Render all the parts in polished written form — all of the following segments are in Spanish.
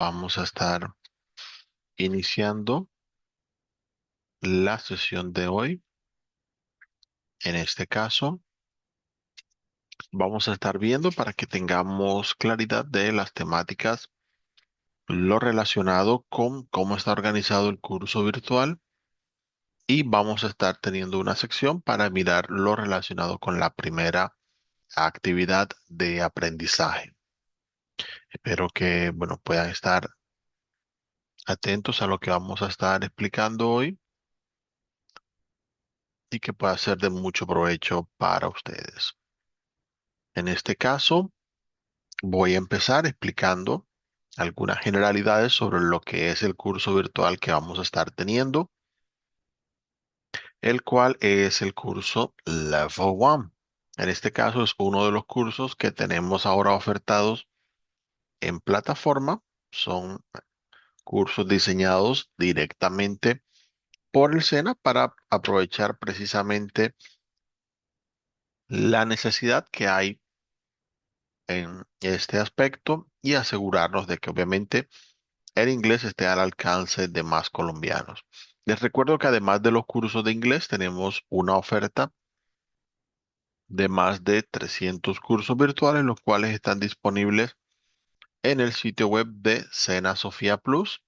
Vamos a estar iniciando la sesión de hoy. En este caso, vamos a estar viendo para que tengamos claridad de las temáticas, lo relacionado con cómo está organizado el curso virtual y vamos a estar teniendo una sección para mirar lo relacionado con la primera actividad de aprendizaje. Espero que, bueno, puedan estar atentos a lo que vamos a estar explicando hoy y que pueda ser de mucho provecho para ustedes. En este caso, voy a empezar explicando algunas generalidades sobre lo que es el curso virtual que vamos a estar teniendo, el cual es el curso Level 1. En este caso es uno de los cursos que tenemos ahora ofertados en plataforma. Son cursos diseñados directamente por el SENA para aprovechar precisamente la necesidad que hay en este aspecto y asegurarnos de que obviamente el inglés esté al alcance de más colombianos. Les recuerdo que además de los cursos de inglés, tenemos una oferta de más de 300 cursos virtuales, los cuales están disponibles en el sitio web de Sena Sofía Plus,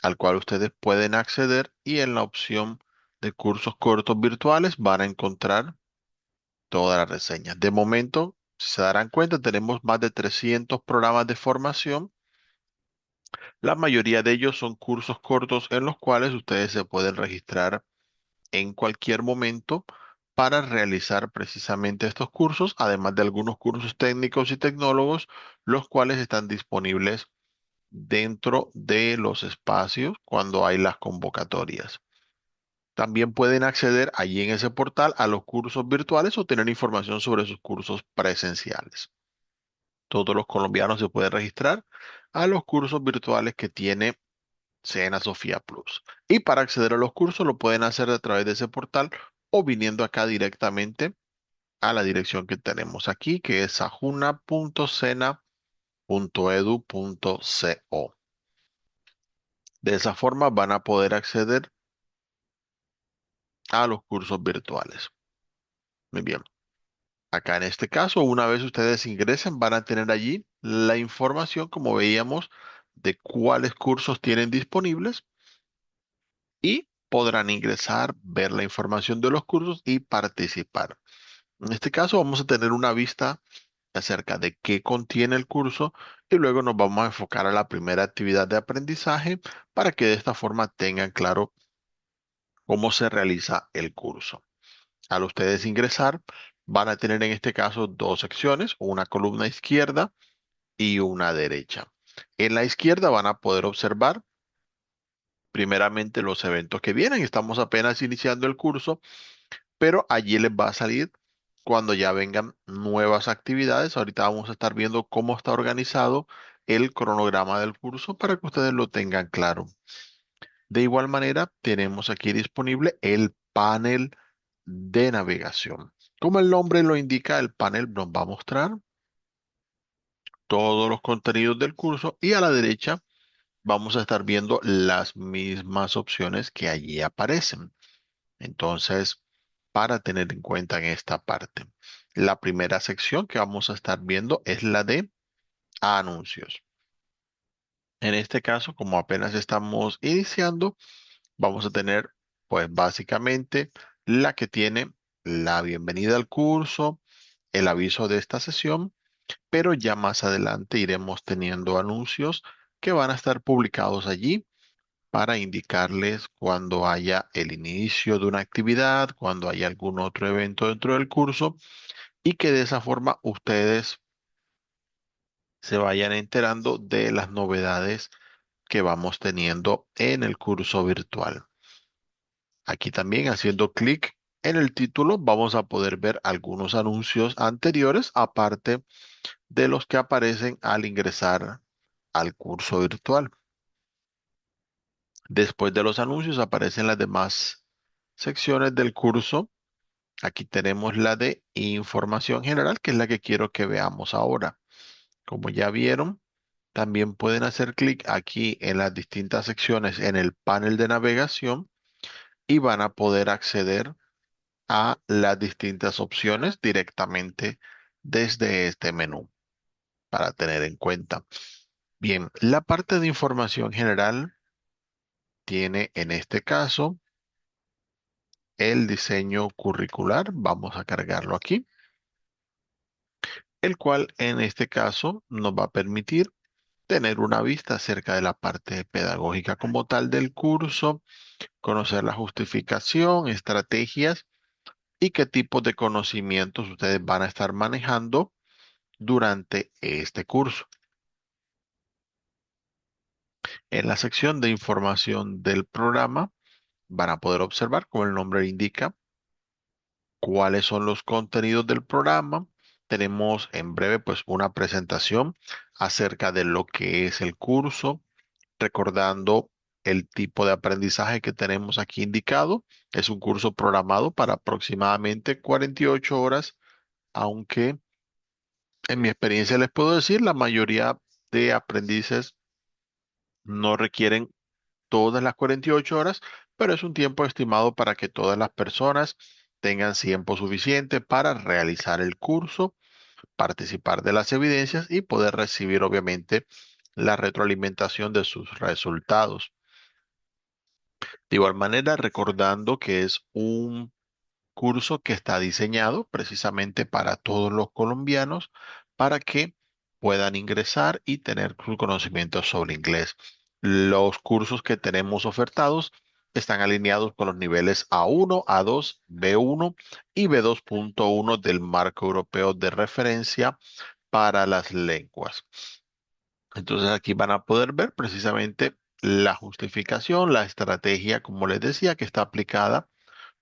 al cual ustedes pueden acceder y en la opción de cursos cortos virtuales van a encontrar todas las reseñas. De momento, si se darán cuenta, tenemos más de 300 programas de formación. La mayoría de ellos son cursos cortos en los cuales ustedes se pueden registrar en cualquier momento para realizar precisamente estos cursos, además de algunos cursos técnicos y tecnólogos, los cuales están disponibles dentro de los espacios cuando hay las convocatorias. También pueden acceder allí en ese portal a los cursos virtuales o tener información sobre sus cursos presenciales. Todos los colombianos se pueden registrar a los cursos virtuales que tiene Sena Sofía Plus. Y para acceder a los cursos lo pueden hacer a través de ese portal o viniendo acá directamente a la dirección que tenemos aquí, que es sajuna.sena.edu.co. De esa forma van a poder acceder a los cursos virtuales. Muy bien. Acá en este caso, una vez ustedes ingresen, van a tener allí la información, como veíamos, de cuáles cursos tienen disponibles y podrán ingresar, ver la información de los cursos y participar. En este caso vamos a tener una vista acerca de qué contiene el curso y luego nos vamos a enfocar a la primera actividad de aprendizaje para que de esta forma tengan claro cómo se realiza el curso. Al ustedes ingresar, van a tener en este caso dos secciones, una columna izquierda y una derecha. En la izquierda van a poder observar primeramente los eventos que vienen. Estamos apenas iniciando el curso, pero allí les va a salir cuando ya vengan nuevas actividades. Ahorita vamos a estar viendo cómo está organizado el cronograma del curso para que ustedes lo tengan claro. De igual manera, tenemos aquí disponible el panel de navegación. Como el nombre lo indica, el panel nos va a mostrar todos los contenidos del curso y a la derecha vamos a estar viendo las mismas opciones que allí aparecen. Entonces, para tener en cuenta en esta parte, la primera sección que vamos a estar viendo es la de anuncios. En este caso, como apenas estamos iniciando, vamos a tener, pues básicamente, la que tiene la bienvenida al curso, el aviso de esta sesión, pero ya más adelante iremos teniendo anuncios que van a estar publicados allí para indicarles cuando haya el inicio de una actividad, cuando haya algún otro evento dentro del curso y que de esa forma ustedes se vayan enterando de las novedades que vamos teniendo en el curso virtual. Aquí también haciendo clic en el título vamos a poder ver algunos anuncios anteriores aparte de los que aparecen al ingresar al curso virtual. Después de los anuncios aparecen las demás secciones del curso. Aquí tenemos la de información general, que es la que quiero que veamos ahora. Como ya vieron, también pueden hacer clic aquí en las distintas secciones en el panel de navegación y van a poder acceder a las distintas opciones directamente desde este menú para tener en cuenta. Bien, la parte de información general tiene en este caso el diseño curricular. Vamos a cargarlo aquí, el cual en este caso nos va a permitir tener una vista acerca de la parte pedagógica como tal del curso, conocer la justificación, estrategias y qué tipos de conocimientos ustedes van a estar manejando durante este curso. En la sección de información del programa van a poder observar, como el nombre indica, cuáles son los contenidos del programa. Tenemos en breve pues una presentación acerca de lo que es el curso, recordando el tipo de aprendizaje que tenemos aquí indicado. Es un curso programado para aproximadamente 48 horas, aunque en mi experiencia les puedo decir, la mayoría de aprendices no requieren todas las 48 horas, pero es un tiempo estimado para que todas las personas tengan tiempo suficiente para realizar el curso, participar de las evidencias y poder recibir obviamente la retroalimentación de sus resultados. De igual manera, recordando que es un curso que está diseñado precisamente para todos los colombianos para que puedan ingresar y tener sus conocimientos sobre inglés. Los cursos que tenemos ofertados están alineados con los niveles A1, A2, B1 y B2.1 del marco europeo de referencia para las lenguas. Entonces aquí van a poder ver precisamente la justificación, la estrategia, como les decía, que está aplicada,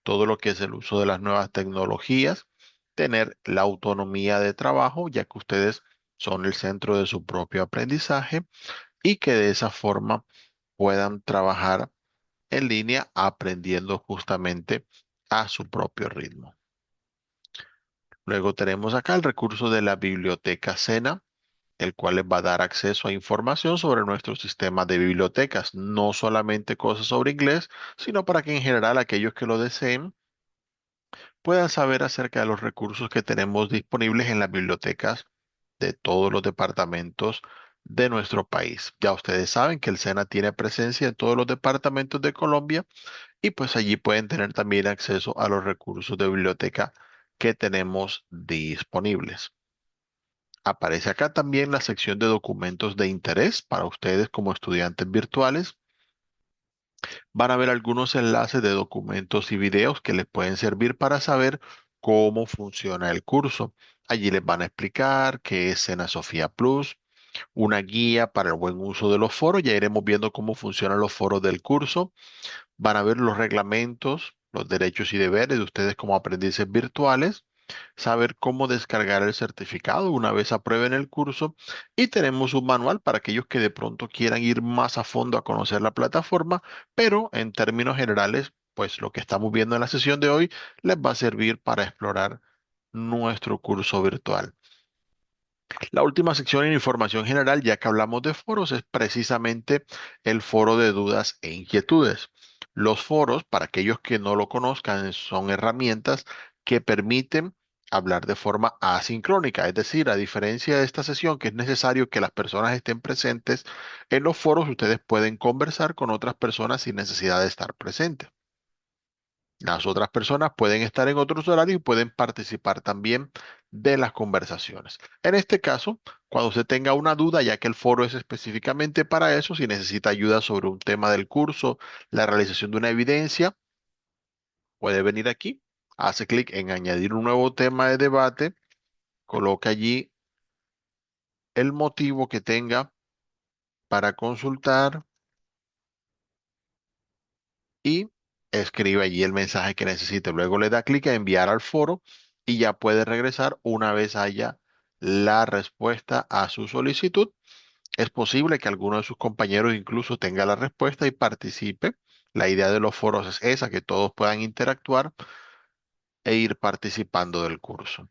todo lo que es el uso de las nuevas tecnologías, tener la autonomía de trabajo, ya que ustedes son el centro de su propio aprendizaje y que de esa forma puedan trabajar en línea aprendiendo justamente a su propio ritmo. Luego tenemos acá el recurso de la biblioteca Sena, el cual les va a dar acceso a información sobre nuestro sistema de bibliotecas, no solamente cosas sobre inglés, sino para que en general aquellos que lo deseen puedan saber acerca de los recursos que tenemos disponibles en las bibliotecas de todos los departamentos de nuestro país. Ya ustedes saben que el SENA tiene presencia en todos los departamentos de Colombia y pues allí pueden tener también acceso a los recursos de biblioteca que tenemos disponibles. Aparece acá también la sección de documentos de interés para ustedes como estudiantes virtuales. Van a ver algunos enlaces de documentos y videos que les pueden servir para saber cómo funciona el curso. Allí les van a explicar qué es Sena Sofía Plus, una guía para el buen uso de los foros. Ya iremos viendo cómo funcionan los foros del curso. Van a ver los reglamentos, los derechos y deberes de ustedes como aprendices virtuales, saber cómo descargar el certificado una vez aprueben el curso y tenemos un manual para aquellos que de pronto quieran ir más a fondo a conocer la plataforma, pero en términos generales, pues lo que estamos viendo en la sesión de hoy les va a servir para explorar nuestro curso virtual. La última sección en información general, ya que hablamos de foros, es precisamente el foro de dudas e inquietudes. Los foros, para aquellos que no lo conozcan, son herramientas que permiten hablar de forma asincrónica, es decir, a diferencia de esta sesión que es necesario que las personas estén presentes, en los foros ustedes pueden conversar con otras personas sin necesidad de estar presentes. Las otras personas pueden estar en otros horarios y pueden participar también de las conversaciones. En este caso, cuando usted tenga una duda, ya que el foro es específicamente para eso, si necesita ayuda sobre un tema del curso, la realización de una evidencia, puede venir aquí, hace clic en añadir un nuevo tema de debate, coloca allí el motivo que tenga para consultar y escribe allí el mensaje que necesite. Luego le da clic a enviar al foro y ya puede regresar una vez haya la respuesta a su solicitud. Es posible que alguno de sus compañeros incluso tenga la respuesta y participe. La idea de los foros es esa, que todos puedan interactuar e ir participando del curso.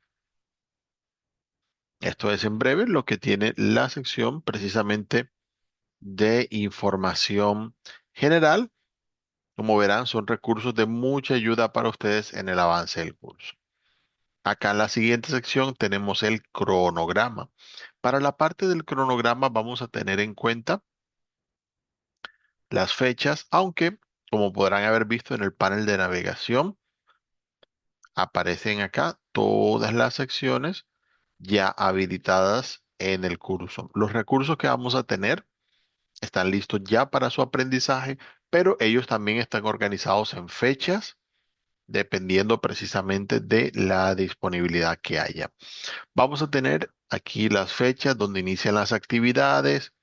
Esto es en breve lo que tiene la sección precisamente de información general. Como verán, son recursos de mucha ayuda para ustedes en el avance del curso. Acá en la siguiente sección tenemos el cronograma. Para la parte del cronograma vamos a tener en cuenta las fechas, aunque como podrán haber visto en el panel de navegación, aparecen acá todas las secciones ya habilitadas en el curso. Los recursos que vamos a tener están listos ya para su aprendizaje, pero ellos también están organizados en fechas, dependiendo precisamente de la disponibilidad que haya. Vamos a tener aquí las fechas donde inician las actividades.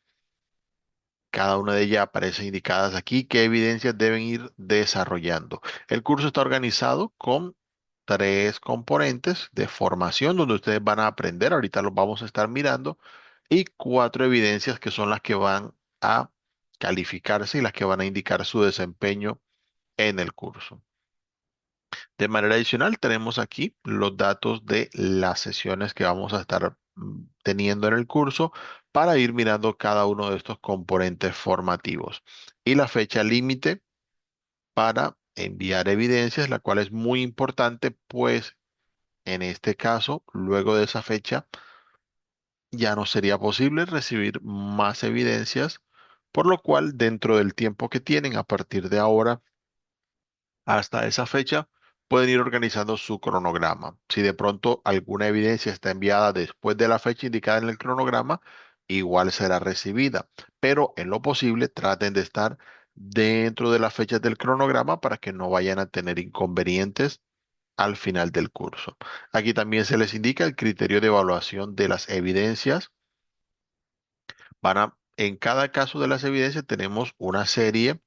Cada una de ellas aparece indicadas aquí qué evidencias deben ir desarrollando. El curso está organizado con tres componentes de formación donde ustedes van a aprender, ahorita los vamos a estar mirando, y cuatro evidencias que son las que van a calificarse y las que van a indicar su desempeño en el curso. De manera adicional, tenemos aquí los datos de las sesiones que vamos a estar teniendo en el curso para ir mirando cada uno de estos componentes formativos. Y la fecha límite para enviar evidencias, la cual es muy importante, pues en este caso, luego de esa fecha, ya no sería posible recibir más evidencias, por lo cual dentro del tiempo que tienen a partir de ahora, hasta esa fecha pueden ir organizando su cronograma. Si de pronto alguna evidencia está enviada después de la fecha indicada en el cronograma, igual será recibida. Pero en lo posible traten de estar dentro de las fechas del cronograma para que no vayan a tener inconvenientes al final del curso. Aquí también se les indica el criterio de evaluación de las evidencias. En cada caso de las evidencias tenemos una serie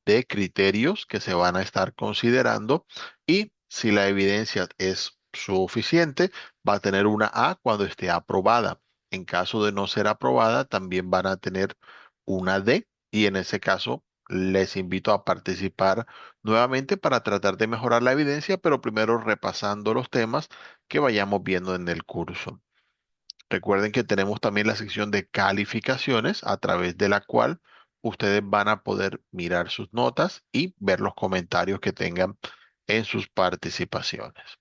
de criterios que se van a estar considerando y si la evidencia es suficiente, va a tener una A cuando esté aprobada. En caso de no ser aprobada, también van a tener una D y en ese caso les invito a participar nuevamente para tratar de mejorar la evidencia, pero primero repasando los temas que vayamos viendo en el curso. Recuerden que tenemos también la sección de calificaciones a través de la cual ustedes van a poder mirar sus notas y ver los comentarios que tengan en sus participaciones.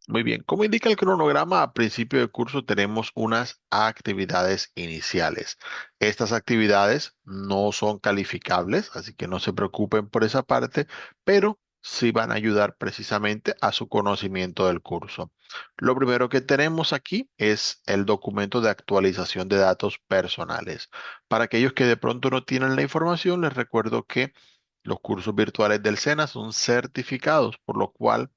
Muy bien, como indica el cronograma, a principio del curso tenemos unas actividades iniciales. Estas actividades no son calificables, así que no se preocupen por esa parte, pero sí van a ayudar precisamente a su conocimiento del curso. Lo primero que tenemos aquí es el documento de actualización de datos personales. Para aquellos que de pronto no tienen la información, les recuerdo que los cursos virtuales del SENA son certificados, por lo cual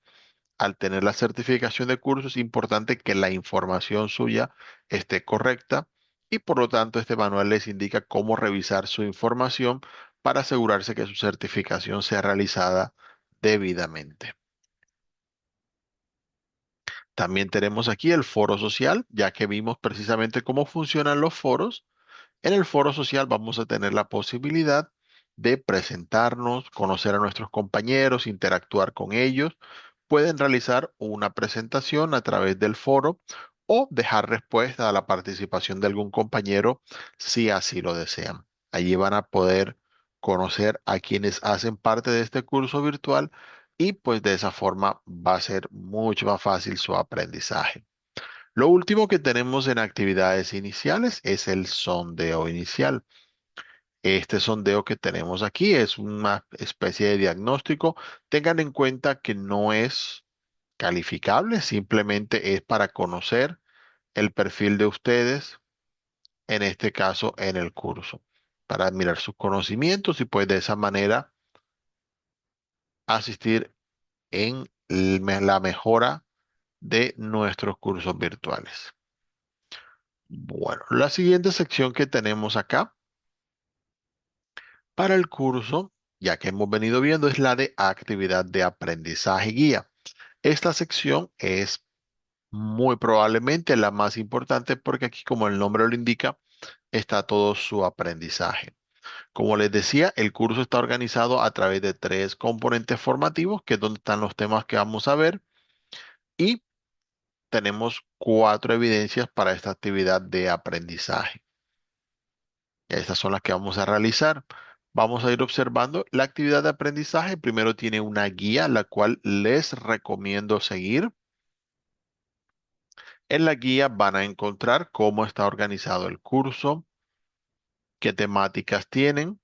al tener la certificación de curso es importante que la información suya esté correcta y por lo tanto este manual les indica cómo revisar su información para asegurarse que su certificación sea realizada debidamente. También tenemos aquí el foro social, ya que vimos precisamente cómo funcionan los foros. En el foro social vamos a tener la posibilidad de presentarnos, conocer a nuestros compañeros, interactuar con ellos. Pueden realizar una presentación a través del foro o dejar respuesta a la participación de algún compañero si así lo desean. Allí van a poder conocer a quienes hacen parte de este curso virtual y pues de esa forma va a ser mucho más fácil su aprendizaje. Lo último que tenemos en actividades iniciales es el sondeo inicial. Este sondeo que tenemos aquí es una especie de diagnóstico. Tengan en cuenta que no es calificable, simplemente es para conocer el perfil de ustedes, en este caso en el curso, para mirar sus conocimientos y pues de esa manera asistir en la mejora de nuestros cursos virtuales. Bueno, la siguiente sección que tenemos acá para el curso, ya que hemos venido viendo, es la de actividad de aprendizaje guía. Esta sección es muy probablemente la más importante porque aquí, como el nombre lo indica, está todo su aprendizaje. Como les decía, el curso está organizado a través de tres componentes formativos, que es donde están los temas que vamos a ver, y tenemos 4 evidencias para esta actividad de aprendizaje. Estas son las que vamos a realizar. Vamos a ir observando la actividad de aprendizaje. Primero tiene una guía, la cual les recomiendo seguir. En la guía van a encontrar cómo está organizado el curso, qué temáticas tienen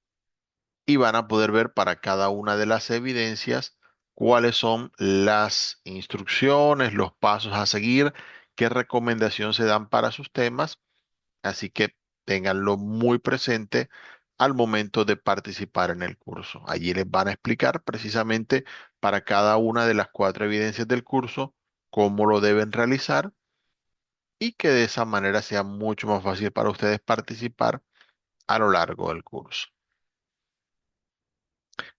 y van a poder ver para cada una de las evidencias cuáles son las instrucciones, los pasos a seguir, qué recomendación se dan para sus temas. Así que ténganlo muy presente al momento de participar en el curso. Allí les van a explicar precisamente para cada una de las 4 evidencias del curso cómo lo deben realizar y que de esa manera sea mucho más fácil para ustedes participar a lo largo del curso.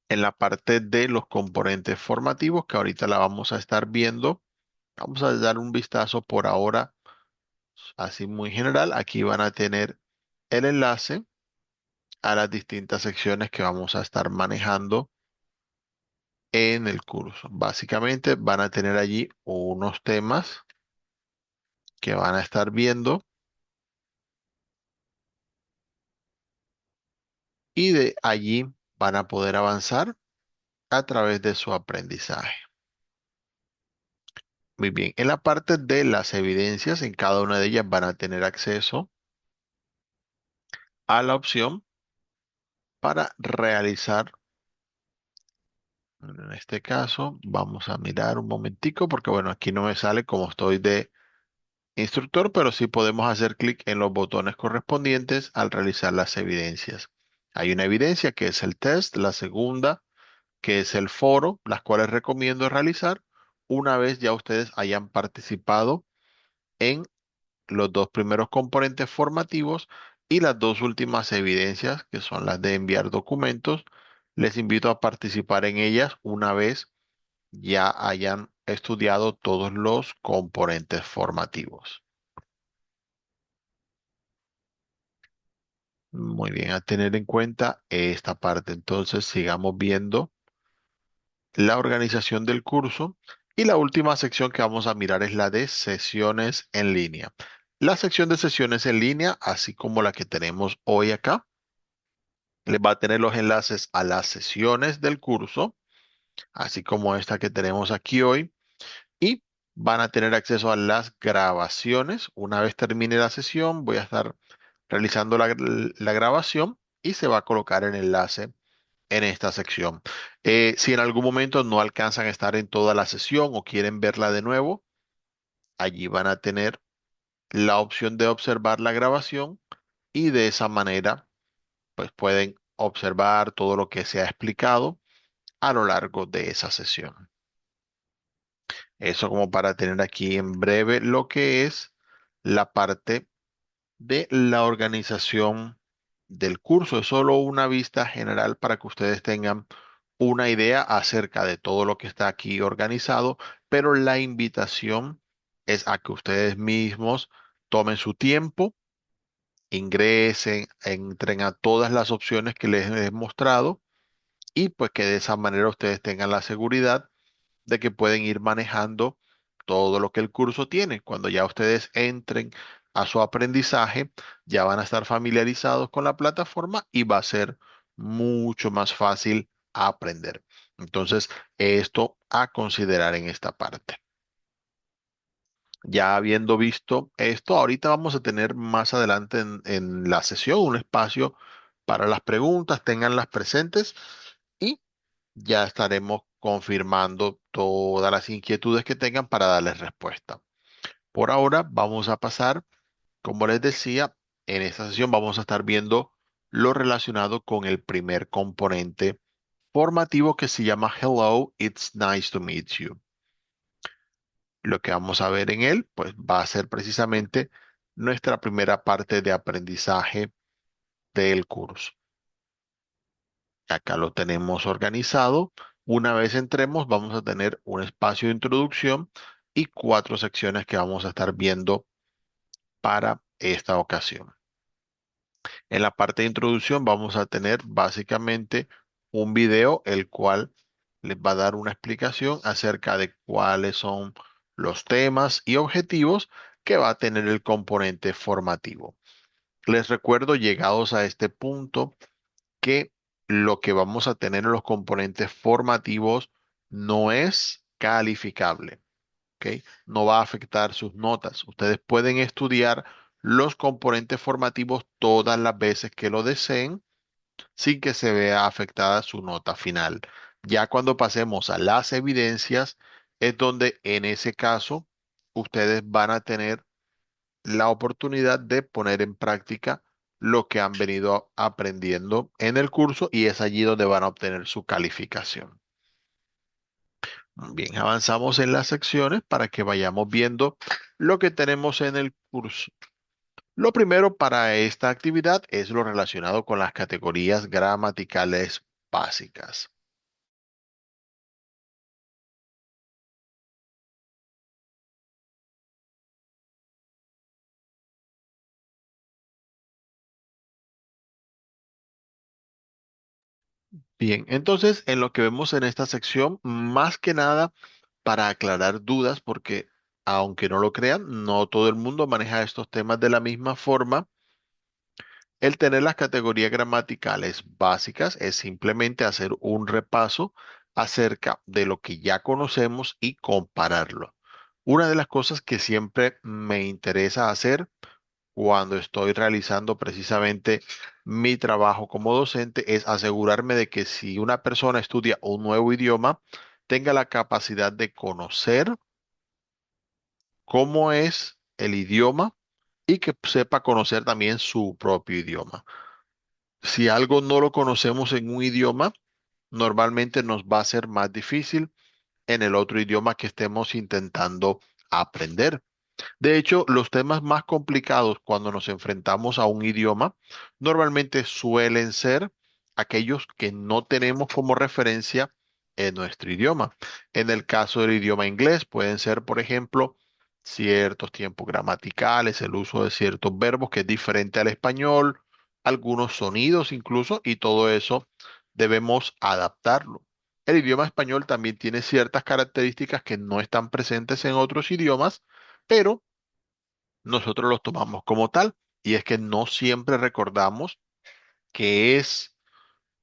En la parte de los componentes formativos, que ahorita la vamos a estar viendo, vamos a dar un vistazo por ahora, así muy general. Aquí van a tener el enlace a las distintas secciones que vamos a estar manejando en el curso. Básicamente van a tener allí unos temas que van a estar viendo y de allí van a poder avanzar a través de su aprendizaje. Muy bien, en la parte de las evidencias, en cada una de ellas van a tener acceso a la opción para realizar, en este caso, vamos a mirar un momentico porque bueno, aquí no me sale como estoy de instructor, pero sí podemos hacer clic en los botones correspondientes al realizar las evidencias. Hay una evidencia que es el test, la segunda que es el foro, las cuales recomiendo realizar una vez ya ustedes hayan participado en los 2 primeros componentes formativos y las 2 últimas evidencias, que son las de enviar documentos. Les invito a participar en ellas una vez ya hayan estudiado todos los componentes formativos. Muy bien, a tener en cuenta esta parte. Entonces, sigamos viendo la organización del curso. Y la última sección que vamos a mirar es la de sesiones en línea. La sección de sesiones en línea, así como la que tenemos hoy acá, les va a tener los enlaces a las sesiones del curso, así como esta que tenemos aquí hoy. Y van a tener acceso a las grabaciones. Una vez termine la sesión, voy a estar realizando la grabación y se va a colocar el enlace en esta sección. Si en algún momento no alcanzan a estar en toda la sesión o quieren verla de nuevo, allí van a tener la opción de observar la grabación y de esa manera pues pueden observar todo lo que se ha explicado a lo largo de esa sesión. Eso como para tener aquí en breve lo que es la parte de la organización del curso. Es solo una vista general para que ustedes tengan una idea acerca de todo lo que está aquí organizado, pero la invitación es a que ustedes mismos tomen su tiempo, ingresen, entren a todas las opciones que les he mostrado y pues que de esa manera ustedes tengan la seguridad de que pueden ir manejando todo lo que el curso tiene. Cuando ya ustedes entren a su aprendizaje, ya van a estar familiarizados con la plataforma y va a ser mucho más fácil aprender. Entonces, esto a considerar en esta parte. Ya habiendo visto esto, ahorita vamos a tener más adelante en la sesión un espacio para las preguntas, tenganlas presentes y ya estaremos confirmando todas las inquietudes que tengan para darles respuesta. Por ahora vamos a pasar, como les decía, en esta sesión vamos a estar viendo lo relacionado con el primer componente formativo que se llama Hello, it's nice to meet you. Lo que vamos a ver en él, pues va a ser precisamente nuestra primera parte de aprendizaje del curso. Acá lo tenemos organizado. Una vez entremos, vamos a tener un espacio de introducción y 4 secciones que vamos a estar viendo para esta ocasión. En la parte de introducción vamos a tener básicamente un video, el cual les va a dar una explicación acerca de cuáles son los temas y objetivos que va a tener el componente formativo. Les recuerdo, llegados a este punto, que lo que vamos a tener en los componentes formativos no es calificable, ¿ok? No va a afectar sus notas. Ustedes pueden estudiar los componentes formativos todas las veces que lo deseen sin que se vea afectada su nota final. Ya cuando pasemos a las evidencias, es donde en ese caso ustedes van a tener la oportunidad de poner en práctica lo que han venido aprendiendo en el curso y es allí donde van a obtener su calificación. Bien, avanzamos en las secciones para que vayamos viendo lo que tenemos en el curso. Lo primero para esta actividad es lo relacionado con las categorías gramaticales básicas. Bien, entonces en lo que vemos en esta sección, más que nada para aclarar dudas, porque aunque no lo crean, no todo el mundo maneja estos temas de la misma forma. El tener las categorías gramaticales básicas es simplemente hacer un repaso acerca de lo que ya conocemos y compararlo. Una de las cosas que siempre me interesa hacer cuando estoy realizando precisamente mi trabajo como docente es asegurarme de que si una persona estudia un nuevo idioma, tenga la capacidad de conocer cómo es el idioma y que sepa conocer también su propio idioma. Si algo no lo conocemos en un idioma, normalmente nos va a ser más difícil en el otro idioma que estemos intentando aprender. De hecho, los temas más complicados cuando nos enfrentamos a un idioma normalmente suelen ser aquellos que no tenemos como referencia en nuestro idioma. En el caso del idioma inglés, pueden ser, por ejemplo, ciertos tiempos gramaticales, el uso de ciertos verbos que es diferente al español, algunos sonidos incluso, y todo eso debemos adaptarlo. El idioma español también tiene ciertas características que no están presentes en otros idiomas, pero nosotros los tomamos como tal. Y es que no siempre recordamos qué es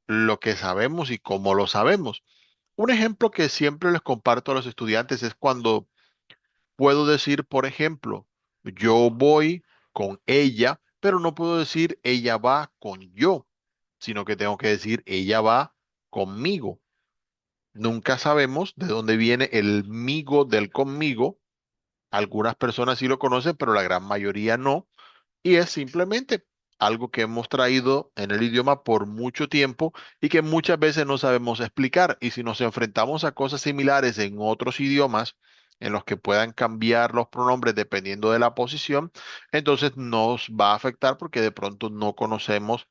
lo que sabemos y cómo lo sabemos. Un ejemplo que siempre les comparto a los estudiantes es cuando puedo decir, por ejemplo, yo voy con ella, pero no puedo decir ella va con yo, sino que tengo que decir ella va conmigo. Nunca sabemos de dónde viene el migo del conmigo. Algunas personas sí lo conocen, pero la gran mayoría no. Y es simplemente algo que hemos traído en el idioma por mucho tiempo y que muchas veces no sabemos explicar. Y si nos enfrentamos a cosas similares en otros idiomas en los que puedan cambiar los pronombres dependiendo de la posición, entonces nos va a afectar porque de pronto no conocemos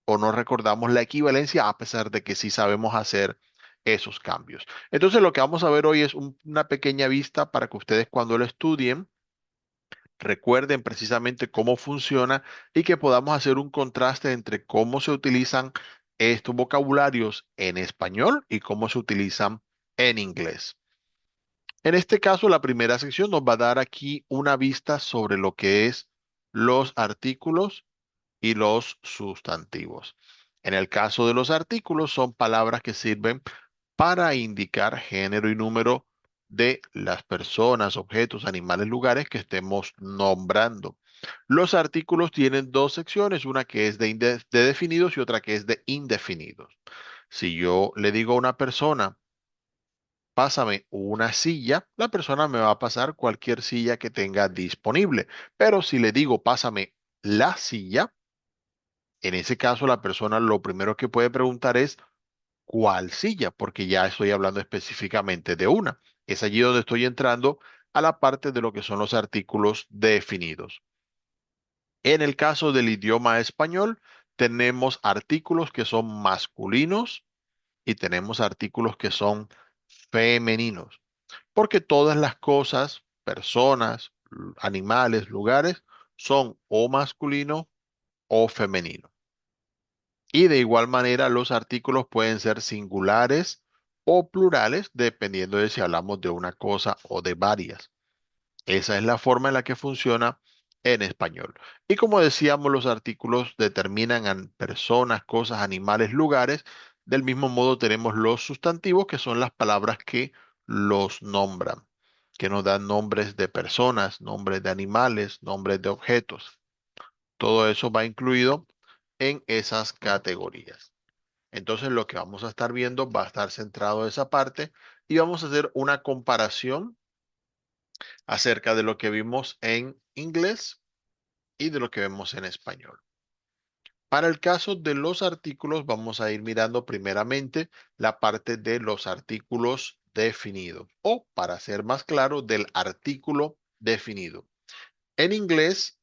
o no recordamos la equivalencia a pesar de que sí sabemos hacer esos cambios. Entonces lo que vamos a ver hoy es una pequeña vista para que ustedes cuando lo estudien recuerden precisamente cómo funciona y que podamos hacer un contraste entre cómo se utilizan estos vocabularios en español y cómo se utilizan en inglés. En este caso, la primera sección nos va a dar aquí una vista sobre lo que es los artículos y los sustantivos. En el caso de los artículos, son palabras que sirven para indicar género y número de las personas, objetos, animales, lugares que estemos nombrando. Los artículos tienen dos secciones, una que es de definidos y otra que es de indefinidos. Si yo le digo a una persona, pásame una silla, la persona me va a pasar cualquier silla que tenga disponible. Pero si le digo, pásame la silla, en ese caso la persona lo primero que puede preguntar es, ¿cuál silla? Porque ya estoy hablando específicamente de una. Es allí donde estoy entrando a la parte de lo que son los artículos definidos. En el caso del idioma español, tenemos artículos que son masculinos y tenemos artículos que son femeninos, porque todas las cosas, personas, animales, lugares, son o masculino o femenino. Y de igual manera, los artículos pueden ser singulares o plurales, dependiendo de si hablamos de una cosa o de varias. Esa es la forma en la que funciona en español. Y como decíamos, los artículos determinan a personas, cosas, animales, lugares. Del mismo modo tenemos los sustantivos, que son las palabras que los nombran, que nos dan nombres de personas, nombres de animales, nombres de objetos. Todo eso va incluido en esas categorías. Entonces lo que vamos a estar viendo va a estar centrado en esa parte y vamos a hacer una comparación acerca de lo que vimos en inglés y de lo que vemos en español. Para el caso de los artículos, vamos a ir mirando primeramente la parte de los artículos definidos o, para ser más claro, del artículo definido. En inglés,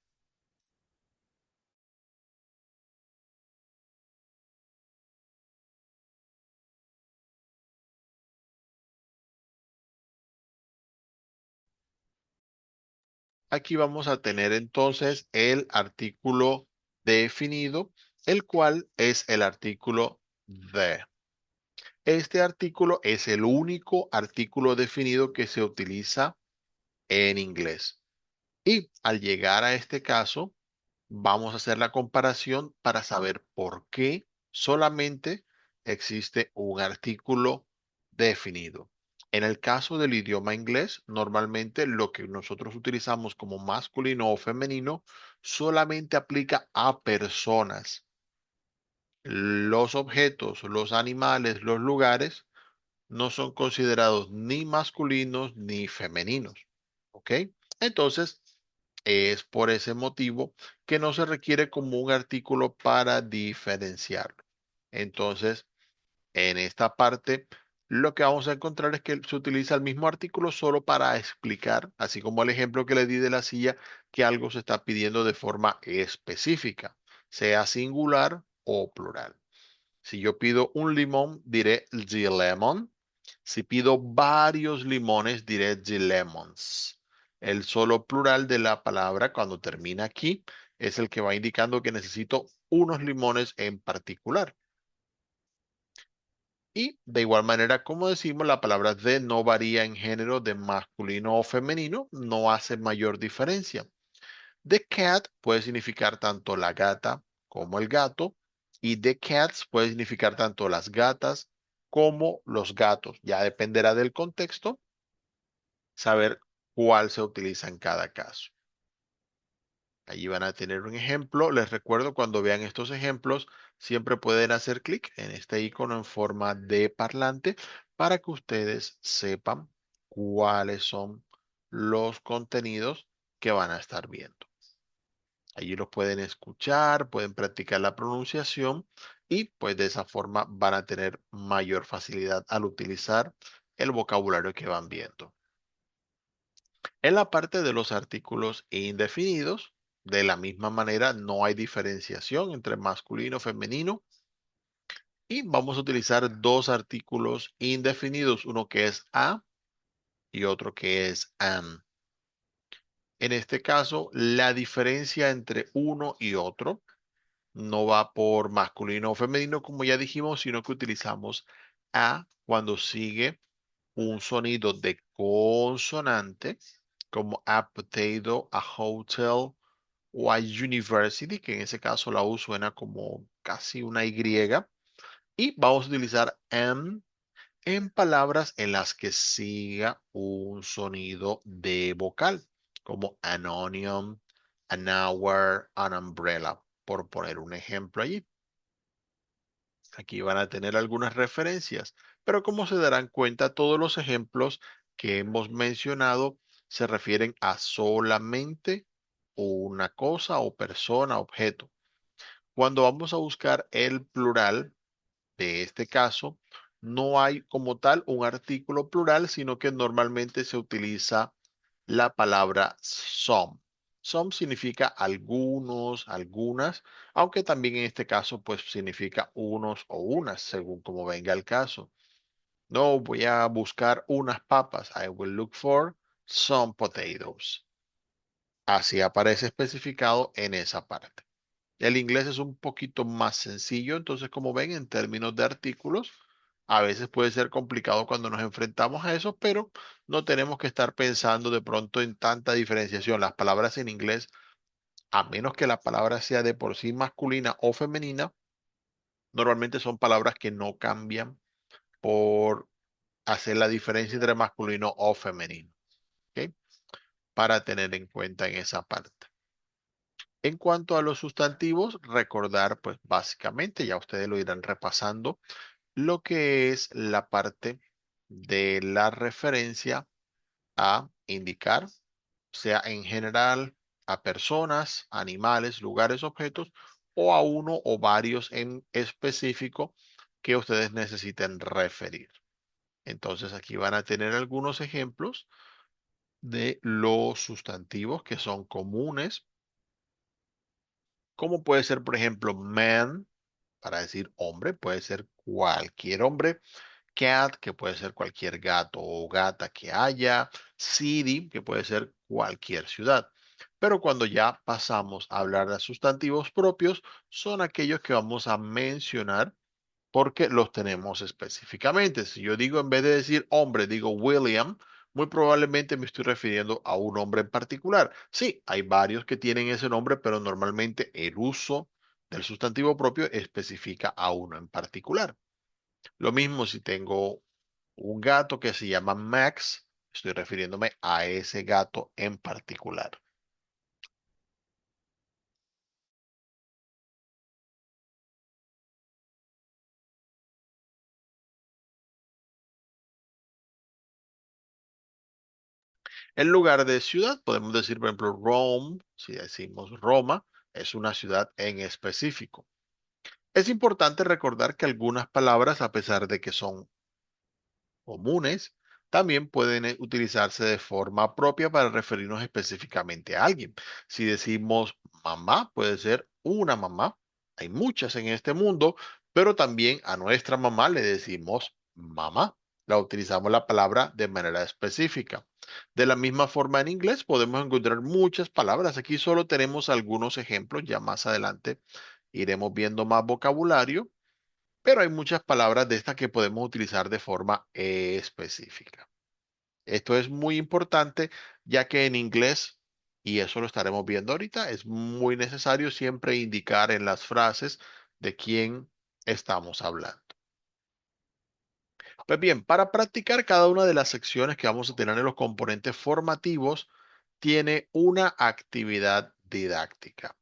aquí vamos a tener entonces el artículo definido, el cual es el artículo the. Este artículo es el único artículo definido que se utiliza en inglés. Y al llegar a este caso, vamos a hacer la comparación para saber por qué solamente existe un artículo definido. En el caso del idioma inglés, normalmente lo que nosotros utilizamos como masculino o femenino solamente aplica a personas. Los objetos, los animales, los lugares no son considerados ni masculinos ni femeninos. ¿Ok? Entonces, es por ese motivo que no se requiere como un artículo para diferenciarlo. Entonces, en esta parte, lo que vamos a encontrar es que se utiliza el mismo artículo solo para explicar, así como el ejemplo que le di de la silla, que algo se está pidiendo de forma específica, sea singular o plural. Si yo pido un limón, diré the lemon. Si pido varios limones, diré the lemons. El solo plural de la palabra cuando termina aquí es el que va indicando que necesito unos limones en particular. Y de igual manera, como decimos, la palabra the no varía en género de masculino o femenino, no hace mayor diferencia. The cat puede significar tanto la gata como el gato, y the cats puede significar tanto las gatas como los gatos. Ya dependerá del contexto saber cuál se utiliza en cada caso. Allí van a tener un ejemplo. Les recuerdo, cuando vean estos ejemplos, siempre pueden hacer clic en este icono en forma de parlante para que ustedes sepan cuáles son los contenidos que van a estar viendo. Allí los pueden escuchar, pueden practicar la pronunciación y pues de esa forma van a tener mayor facilidad al utilizar el vocabulario que van viendo. En la parte de los artículos indefinidos, de la misma manera, no hay diferenciación entre masculino y femenino. Y vamos a utilizar dos artículos indefinidos, uno que es a y otro que es am. En este caso, la diferencia entre uno y otro no va por masculino o femenino, como ya dijimos, sino que utilizamos a cuando sigue un sonido de consonante, como a potato, a hotel o a university, que en ese caso la U suena como casi una Y. Y vamos a utilizar am en palabras en las que siga un sonido de vocal, como an onion, an hour, an umbrella, por poner un ejemplo allí. Aquí van a tener algunas referencias, pero como se darán cuenta, todos los ejemplos que hemos mencionado se refieren a solamente una cosa o persona, objeto. Cuando vamos a buscar el plural de este caso, no hay como tal un artículo plural, sino que normalmente se utiliza la palabra some. Some significa algunos, algunas, aunque también en este caso pues significa unos o unas, según como venga el caso. No, voy a buscar unas papas. I will look for some potatoes. Así aparece especificado en esa parte. El inglés es un poquito más sencillo, entonces como ven en términos de artículos, A veces puede ser complicado cuando nos enfrentamos a eso, pero no tenemos que estar pensando de pronto en tanta diferenciación. Las palabras en inglés, a menos que la palabra sea de por sí masculina o femenina, normalmente son palabras que no cambian por hacer la diferencia entre masculino o femenino. ¿Ok? Para tener en cuenta en esa parte. En cuanto a los sustantivos, recordar, pues básicamente, ya ustedes lo irán repasando, lo que es la parte de la referencia a indicar, sea en general a personas, animales, lugares, objetos, o a uno o varios en específico que ustedes necesiten referir. Entonces aquí van a tener algunos ejemplos de los sustantivos que son comunes, como puede ser, por ejemplo, man, para decir hombre, puede ser cualquier hombre. Cat, que puede ser cualquier gato o gata que haya. City, que puede ser cualquier ciudad. Pero cuando ya pasamos a hablar de sustantivos propios, son aquellos que vamos a mencionar porque los tenemos específicamente. Si yo digo, en vez de decir hombre, digo William, muy probablemente me estoy refiriendo a un hombre en particular. Sí, hay varios que tienen ese nombre, pero normalmente el uso del sustantivo propio especifica a uno en particular. Lo mismo si tengo un gato que se llama Max, estoy refiriéndome a ese gato en particular. En lugar de ciudad, podemos decir, por ejemplo, Rome, si decimos Roma, es una ciudad en específico. Es importante recordar que algunas palabras, a pesar de que son comunes, también pueden utilizarse de forma propia para referirnos específicamente a alguien. Si decimos mamá, puede ser una mamá. Hay muchas en este mundo, pero también a nuestra mamá le decimos mamá. La utilizamos la palabra de manera específica. De la misma forma en inglés podemos encontrar muchas palabras. Aquí solo tenemos algunos ejemplos. Ya más adelante iremos viendo más vocabulario, pero hay muchas palabras de estas que podemos utilizar de forma específica. Esto es muy importante ya que en inglés, y eso lo estaremos viendo ahorita, es muy necesario siempre indicar en las frases de quién estamos hablando. Pues bien, para practicar cada una de las secciones que vamos a tener en los componentes formativos, tiene una actividad didáctica.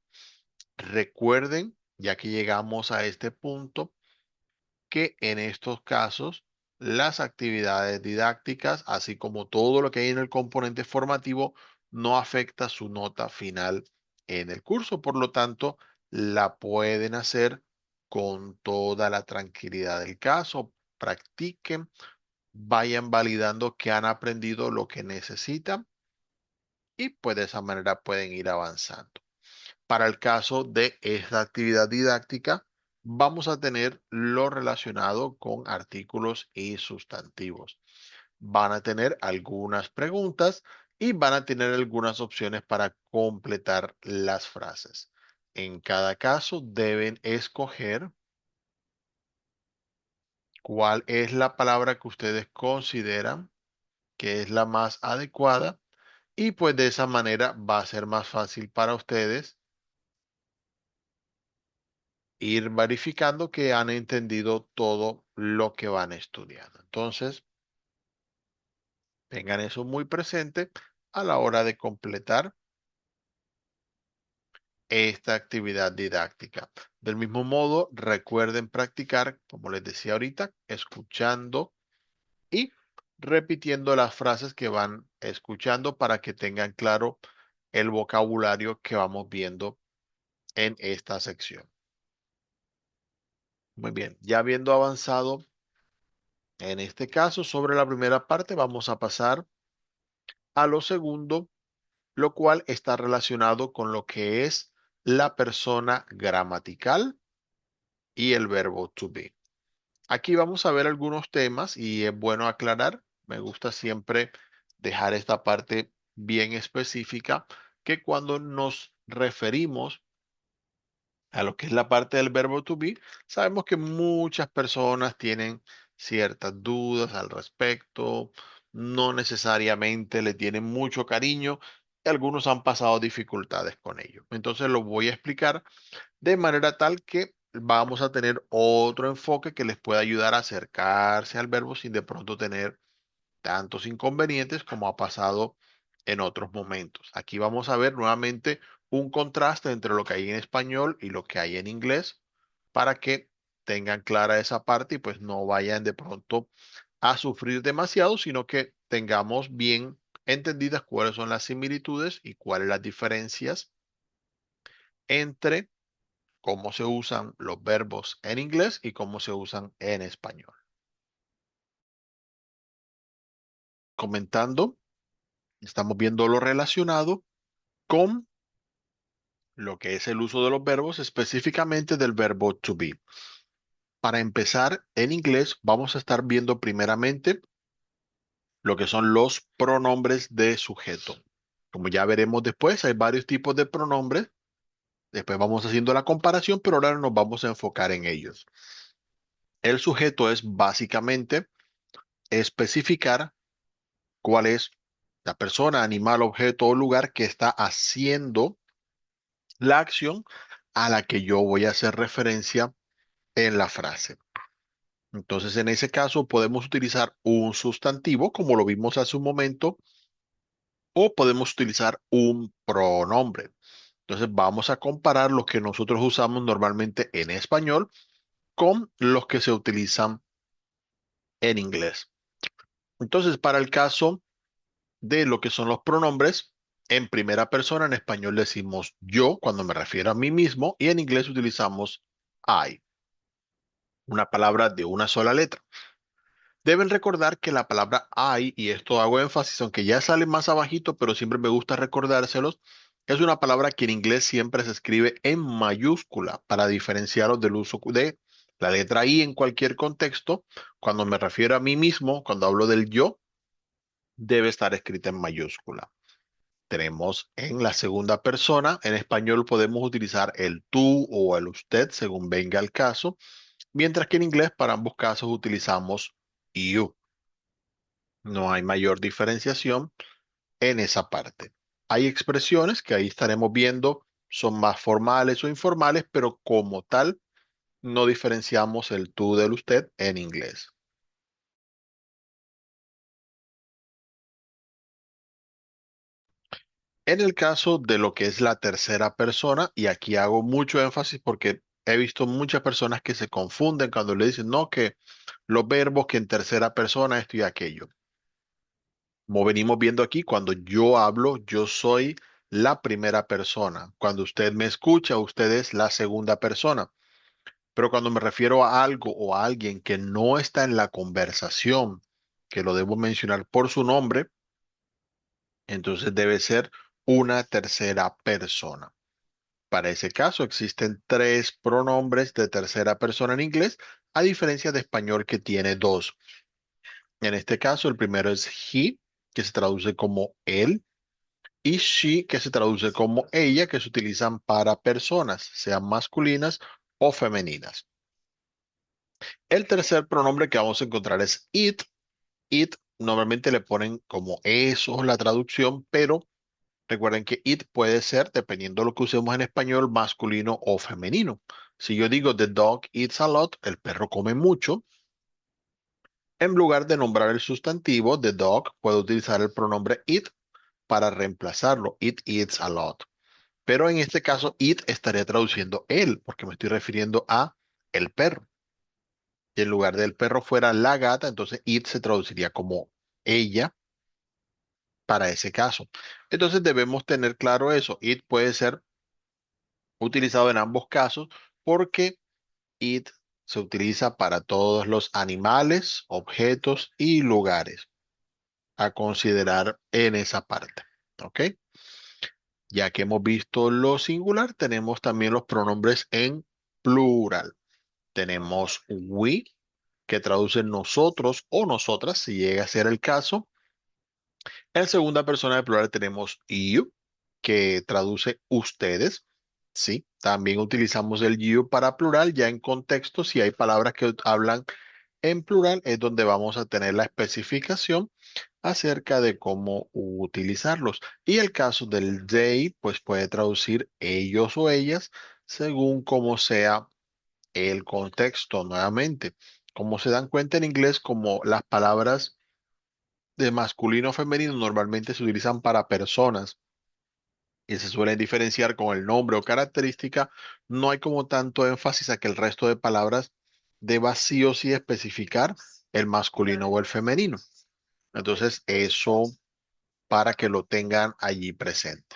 Recuerden, ya que llegamos a este punto, que en estos casos las actividades didácticas, así como todo lo que hay en el componente formativo, no afecta su nota final en el curso. Por lo tanto, la pueden hacer con toda la tranquilidad del caso. Practiquen, vayan validando que han aprendido lo que necesitan y pues de esa manera pueden ir avanzando. Para el caso de esta actividad didáctica, vamos a tener lo relacionado con artículos y sustantivos. Van a tener algunas preguntas y van a tener algunas opciones para completar las frases. En cada caso deben escoger cuál es la palabra que ustedes consideran que es la más adecuada y pues de esa manera va a ser más fácil para ustedes ir verificando que han entendido todo lo que van estudiando. Entonces, tengan eso muy presente a la hora de completar esta actividad didáctica. Del mismo modo, recuerden practicar, como les decía ahorita, escuchando y repitiendo las frases que van escuchando para que tengan claro el vocabulario que vamos viendo en esta sección. Muy bien, ya habiendo avanzado en este caso sobre la primera parte, vamos a pasar a lo segundo, lo cual está relacionado con lo que es la persona gramatical y el verbo to be. Aquí vamos a ver algunos temas y es bueno aclarar, me gusta siempre dejar esta parte bien específica, que cuando nos referimos a lo que es la parte del verbo to be, sabemos que muchas personas tienen ciertas dudas al respecto, no necesariamente le tienen mucho cariño y algunos han pasado dificultades con ello. Entonces lo voy a explicar de manera tal que vamos a tener otro enfoque que les pueda ayudar a acercarse al verbo sin de pronto tener tantos inconvenientes como ha pasado en otros momentos. Aquí vamos a ver nuevamente un contraste entre lo que hay en español y lo que hay en inglés para que tengan clara esa parte y pues no vayan de pronto a sufrir demasiado, sino que tengamos bien entendidas cuáles son las similitudes y cuáles las diferencias entre cómo se usan los verbos en inglés y cómo se usan en español. Comentando, estamos viendo lo relacionado con lo que es el uso de los verbos, específicamente del verbo to be. Para empezar, en inglés vamos a estar viendo primeramente lo que son los pronombres de sujeto. Como ya veremos después, hay varios tipos de pronombres. Después vamos haciendo la comparación, pero ahora nos vamos a enfocar en ellos. El sujeto es básicamente especificar cuál es la persona, animal, objeto o lugar que está haciendo la acción a la que yo voy a hacer referencia en la frase. Entonces, en ese caso, podemos utilizar un sustantivo, como lo vimos hace un momento, o podemos utilizar un pronombre. Entonces, vamos a comparar lo que nosotros usamos normalmente en español con los que se utilizan en inglés. Entonces, para el caso de lo que son los pronombres, en primera persona, en español decimos yo cuando me refiero a mí mismo y en inglés utilizamos I, una palabra de una sola letra. Deben recordar que la palabra I, y esto hago énfasis, aunque ya sale más abajito, pero siempre me gusta recordárselos, es una palabra que en inglés siempre se escribe en mayúscula para diferenciarlos del uso de la letra I en cualquier contexto. Cuando me refiero a mí mismo, cuando hablo del yo, debe estar escrita en mayúscula. Tenemos en la segunda persona, en español podemos utilizar el tú o el usted según venga el caso, mientras que en inglés para ambos casos utilizamos you. No hay mayor diferenciación en esa parte. Hay expresiones que ahí estaremos viendo, son más formales o informales, pero como tal, no diferenciamos el tú del usted en inglés. En el caso de lo que es la tercera persona, y aquí hago mucho énfasis porque he visto muchas personas que se confunden cuando le dicen, no, que los verbos que en tercera persona, esto y aquello. Como venimos viendo aquí, cuando yo hablo, yo soy la primera persona. Cuando usted me escucha, usted es la segunda persona. Pero cuando me refiero a algo o a alguien que no está en la conversación, que lo debo mencionar por su nombre, entonces debe ser una tercera persona. Para ese caso existen tres pronombres de tercera persona en inglés, a diferencia de español que tiene dos. En este caso, el primero es he, que se traduce como él, y she, que se traduce como ella, que se utilizan para personas, sean masculinas o femeninas. El tercer pronombre que vamos a encontrar es it. It normalmente le ponen como eso la traducción, pero recuerden que it puede ser, dependiendo de lo que usemos en español, masculino o femenino. Si yo digo the dog eats a lot, el perro come mucho, en lugar de nombrar el sustantivo the dog, puedo utilizar el pronombre it para reemplazarlo. It eats a lot. Pero en este caso, it estaría traduciendo él, porque me estoy refiriendo a el perro. Si en lugar del perro fuera la gata, entonces it se traduciría como ella para ese caso. Entonces debemos tener claro eso. It puede ser utilizado en ambos casos porque it se utiliza para todos los animales, objetos y lugares a considerar en esa parte. ¿Ok? Ya que hemos visto lo singular, tenemos también los pronombres en plural. Tenemos we, que traduce nosotros o nosotras, si llega a ser el caso. En segunda persona de plural tenemos you, que traduce ustedes. Sí, también utilizamos el you para plural, ya en contexto, si hay palabras que hablan En plural es donde vamos a tener la especificación acerca de cómo utilizarlos. Y el caso del they, pues puede traducir ellos o ellas según cómo sea el contexto nuevamente. Como se dan cuenta en inglés, como las palabras de masculino o femenino normalmente se utilizan para personas y se suelen diferenciar con el nombre o característica, no hay como tanto énfasis a que el resto de palabras deba sí o sí especificar el masculino o el femenino. Entonces, eso para que lo tengan allí presente.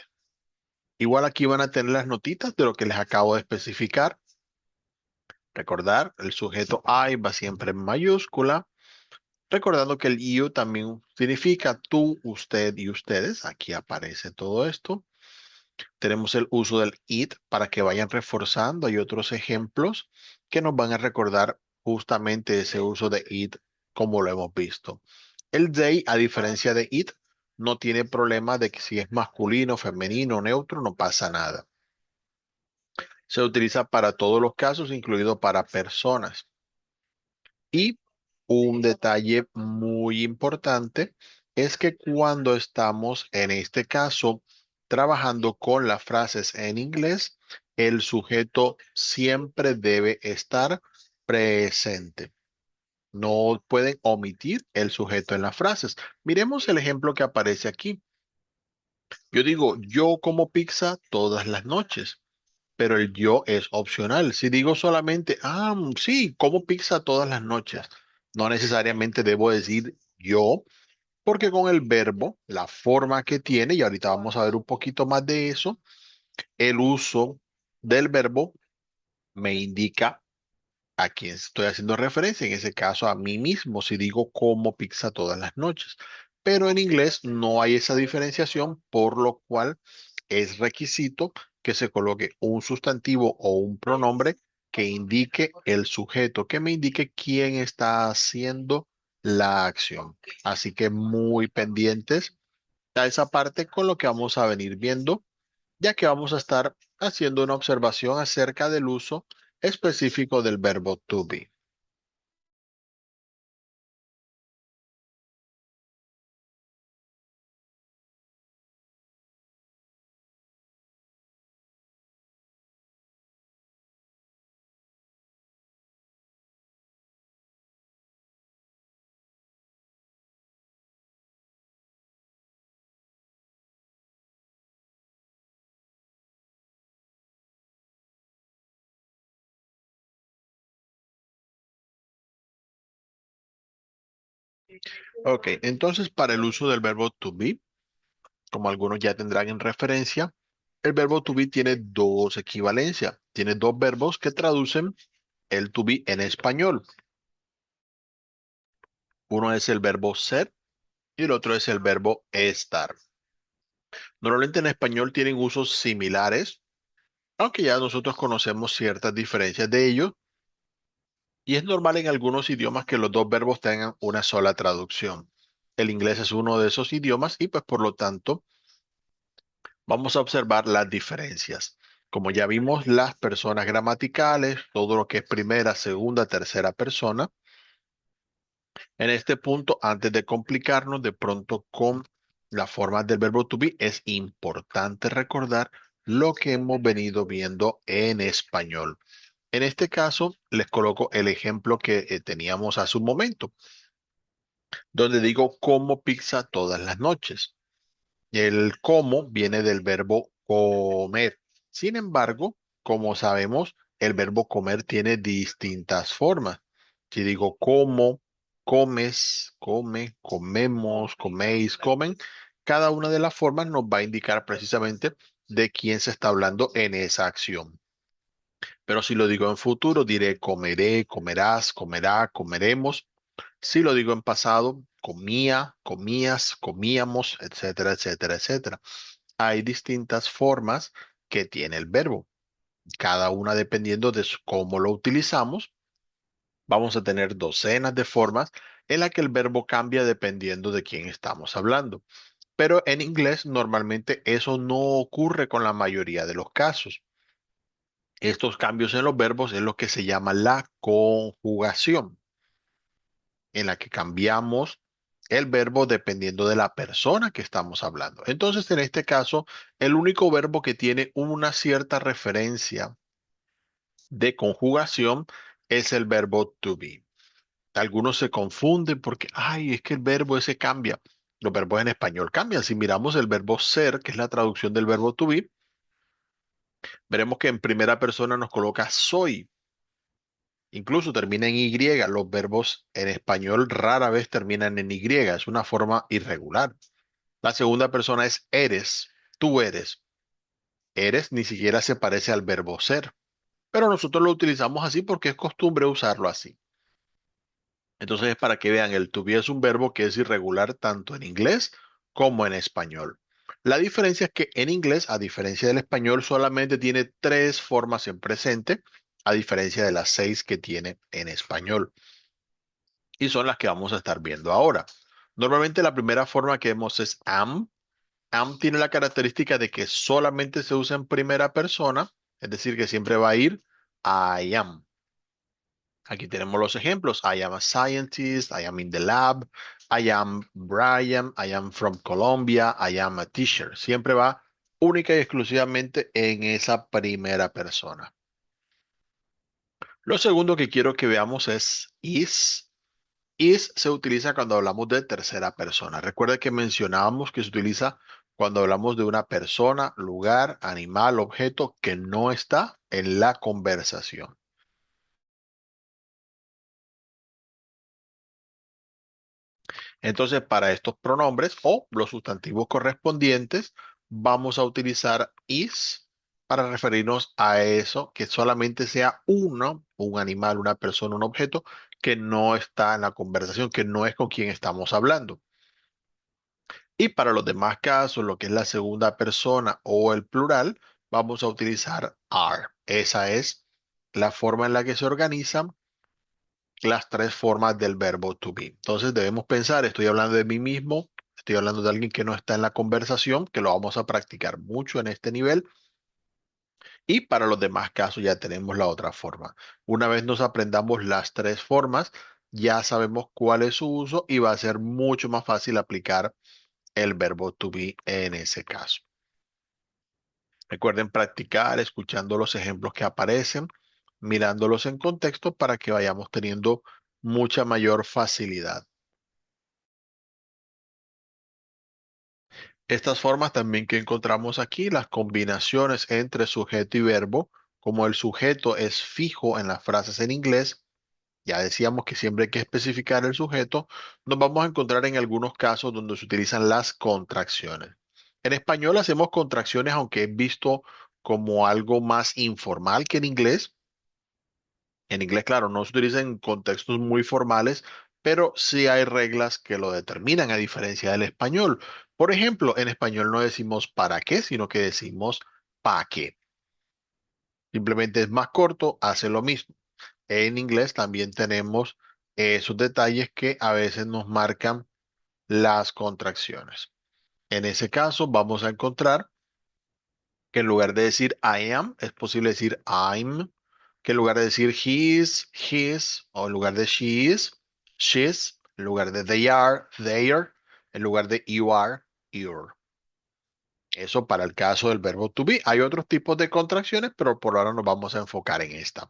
Igual aquí van a tener las notitas de lo que les acabo de especificar. Recordar, el sujeto I va siempre en mayúscula. Recordando que el you también significa tú, usted y ustedes. Aquí aparece todo esto. Tenemos el uso del it para que vayan reforzando. Hay otros ejemplos que nos van a recordar justamente ese uso de it como lo hemos visto. El they, a diferencia de it, no tiene problema de que si es masculino, femenino, neutro, no pasa nada. Se utiliza para todos los casos, incluido para personas. Y un detalle muy importante es que cuando estamos, en este caso, trabajando con las frases en inglés, el sujeto siempre debe estar presente. No pueden omitir el sujeto en las frases. Miremos el ejemplo que aparece aquí. Yo digo, yo como pizza todas las noches, pero el yo es opcional. Si digo solamente, sí, como pizza todas las noches, no necesariamente debo decir yo, porque con el verbo, la forma que tiene, y ahorita vamos a ver un poquito más de eso, el uso del verbo me indica a quién estoy haciendo referencia, en ese caso a mí mismo, si digo como pizza todas las noches. Pero en inglés no hay esa diferenciación, por lo cual es requisito que se coloque un sustantivo o un pronombre que indique el sujeto, que me indique quién está haciendo la acción. Así que muy pendientes a esa parte con lo que vamos a venir viendo, ya que vamos a estar haciendo una observación acerca del uso específico del verbo to be. Ok, entonces para el uso del verbo to be, como algunos ya tendrán en referencia, el verbo to be tiene dos equivalencias. Tiene dos verbos que traducen el to be en español. Uno es el verbo ser y el otro es el verbo estar. Normalmente en español tienen usos similares, aunque ya nosotros conocemos ciertas diferencias de ellos, y es normal en algunos idiomas que los dos verbos tengan una sola traducción. El inglés es uno de esos idiomas y pues por lo tanto vamos a observar las diferencias. Como ya vimos, las personas gramaticales, todo lo que es primera, segunda, tercera persona. En este punto, antes de complicarnos de pronto con la forma del verbo to be, es importante recordar lo que hemos venido viendo en español. En este caso, les coloco el ejemplo que teníamos hace un momento, donde digo como pizza todas las noches. El como viene del verbo comer. Sin embargo, como sabemos, el verbo comer tiene distintas formas. Si digo como, comes, come, comemos, coméis, comen, cada una de las formas nos va a indicar precisamente de quién se está hablando en esa acción. Pero si lo digo en futuro, diré comeré, comerás, comerá, comeremos. Si lo digo en pasado, comía, comías, comíamos, etcétera, etcétera, etcétera. Hay distintas formas que tiene el verbo. Cada una dependiendo de cómo lo utilizamos. Vamos a tener docenas de formas en la que el verbo cambia dependiendo de quién estamos hablando. Pero en inglés normalmente eso no ocurre con la mayoría de los casos. Estos cambios en los verbos es lo que se llama la conjugación. en la que cambiamos el verbo dependiendo de la persona que estamos hablando. Entonces, en este caso, el único verbo que tiene una cierta referencia de conjugación es el verbo to be. Algunos se confunden porque, ay, es que el verbo ese cambia. Los verbos en español cambian. Si miramos el verbo ser, que es la traducción del verbo to be, veremos que en primera persona nos coloca soy. Incluso termina en Y. Los verbos en español rara vez terminan en Y. Es una forma irregular. La segunda persona es eres. Tú eres. Eres ni siquiera se parece al verbo ser. Pero nosotros lo utilizamos así porque es costumbre usarlo así. Entonces es para que vean, el to be es un verbo que es irregular tanto en inglés como en español. La diferencia es que en inglés, a diferencia del español, solamente tiene tres formas en presente, a diferencia de las seis que tiene en español. Y son las que vamos a estar viendo ahora. Normalmente la primera forma que vemos es am. Am tiene la característica de que solamente se usa en primera persona, es decir, que siempre va a ir I am. Aquí tenemos los ejemplos. I am a scientist. I am in the lab. I am Brian. I am from Colombia. I am a teacher. Siempre va única y exclusivamente en esa primera persona. Lo segundo que quiero que veamos es is. Is se utiliza cuando hablamos de tercera persona. Recuerda que mencionábamos que se utiliza cuando hablamos de una persona, lugar, animal, objeto que no está en la conversación. Entonces, para estos pronombres o los sustantivos correspondientes, vamos a utilizar is para referirnos a eso que solamente sea uno, un animal, una persona, un objeto que no está en la conversación, que no es con quien estamos hablando. Y para los demás casos, lo que es la segunda persona o el plural, vamos a utilizar are. Esa es la forma en la que se organizan las tres formas del verbo to be. Entonces debemos pensar, estoy hablando de mí mismo, estoy hablando de alguien que no está en la conversación, que lo vamos a practicar mucho en este nivel. Y para los demás casos ya tenemos la otra forma. Una vez nos aprendamos las tres formas, ya sabemos cuál es su uso y va a ser mucho más fácil aplicar el verbo to be en ese caso. Recuerden practicar escuchando los ejemplos que aparecen, mirándolos en contexto para que vayamos teniendo mucha mayor facilidad. Estas formas también que encontramos aquí, las combinaciones entre sujeto y verbo, como el sujeto es fijo en las frases en inglés, ya decíamos que siempre hay que especificar el sujeto, nos vamos a encontrar en algunos casos donde se utilizan las contracciones. En español hacemos contracciones, aunque es visto como algo más informal que en inglés. En inglés, claro, no se utiliza en contextos muy formales, pero sí hay reglas que lo determinan a diferencia del español. Por ejemplo, en español no decimos para qué, sino que decimos pa' qué. Simplemente es más corto, hace lo mismo. En inglés también tenemos esos detalles que a veces nos marcan las contracciones. En ese caso, vamos a encontrar que en lugar de decir I am, es posible decir I'm, que en lugar de decir he is, his, o en lugar de she is, she's, en lugar de they are, their, en lugar de you are, your. Eso para el caso del verbo to be. Hay otros tipos de contracciones, pero por ahora nos vamos a enfocar en esta.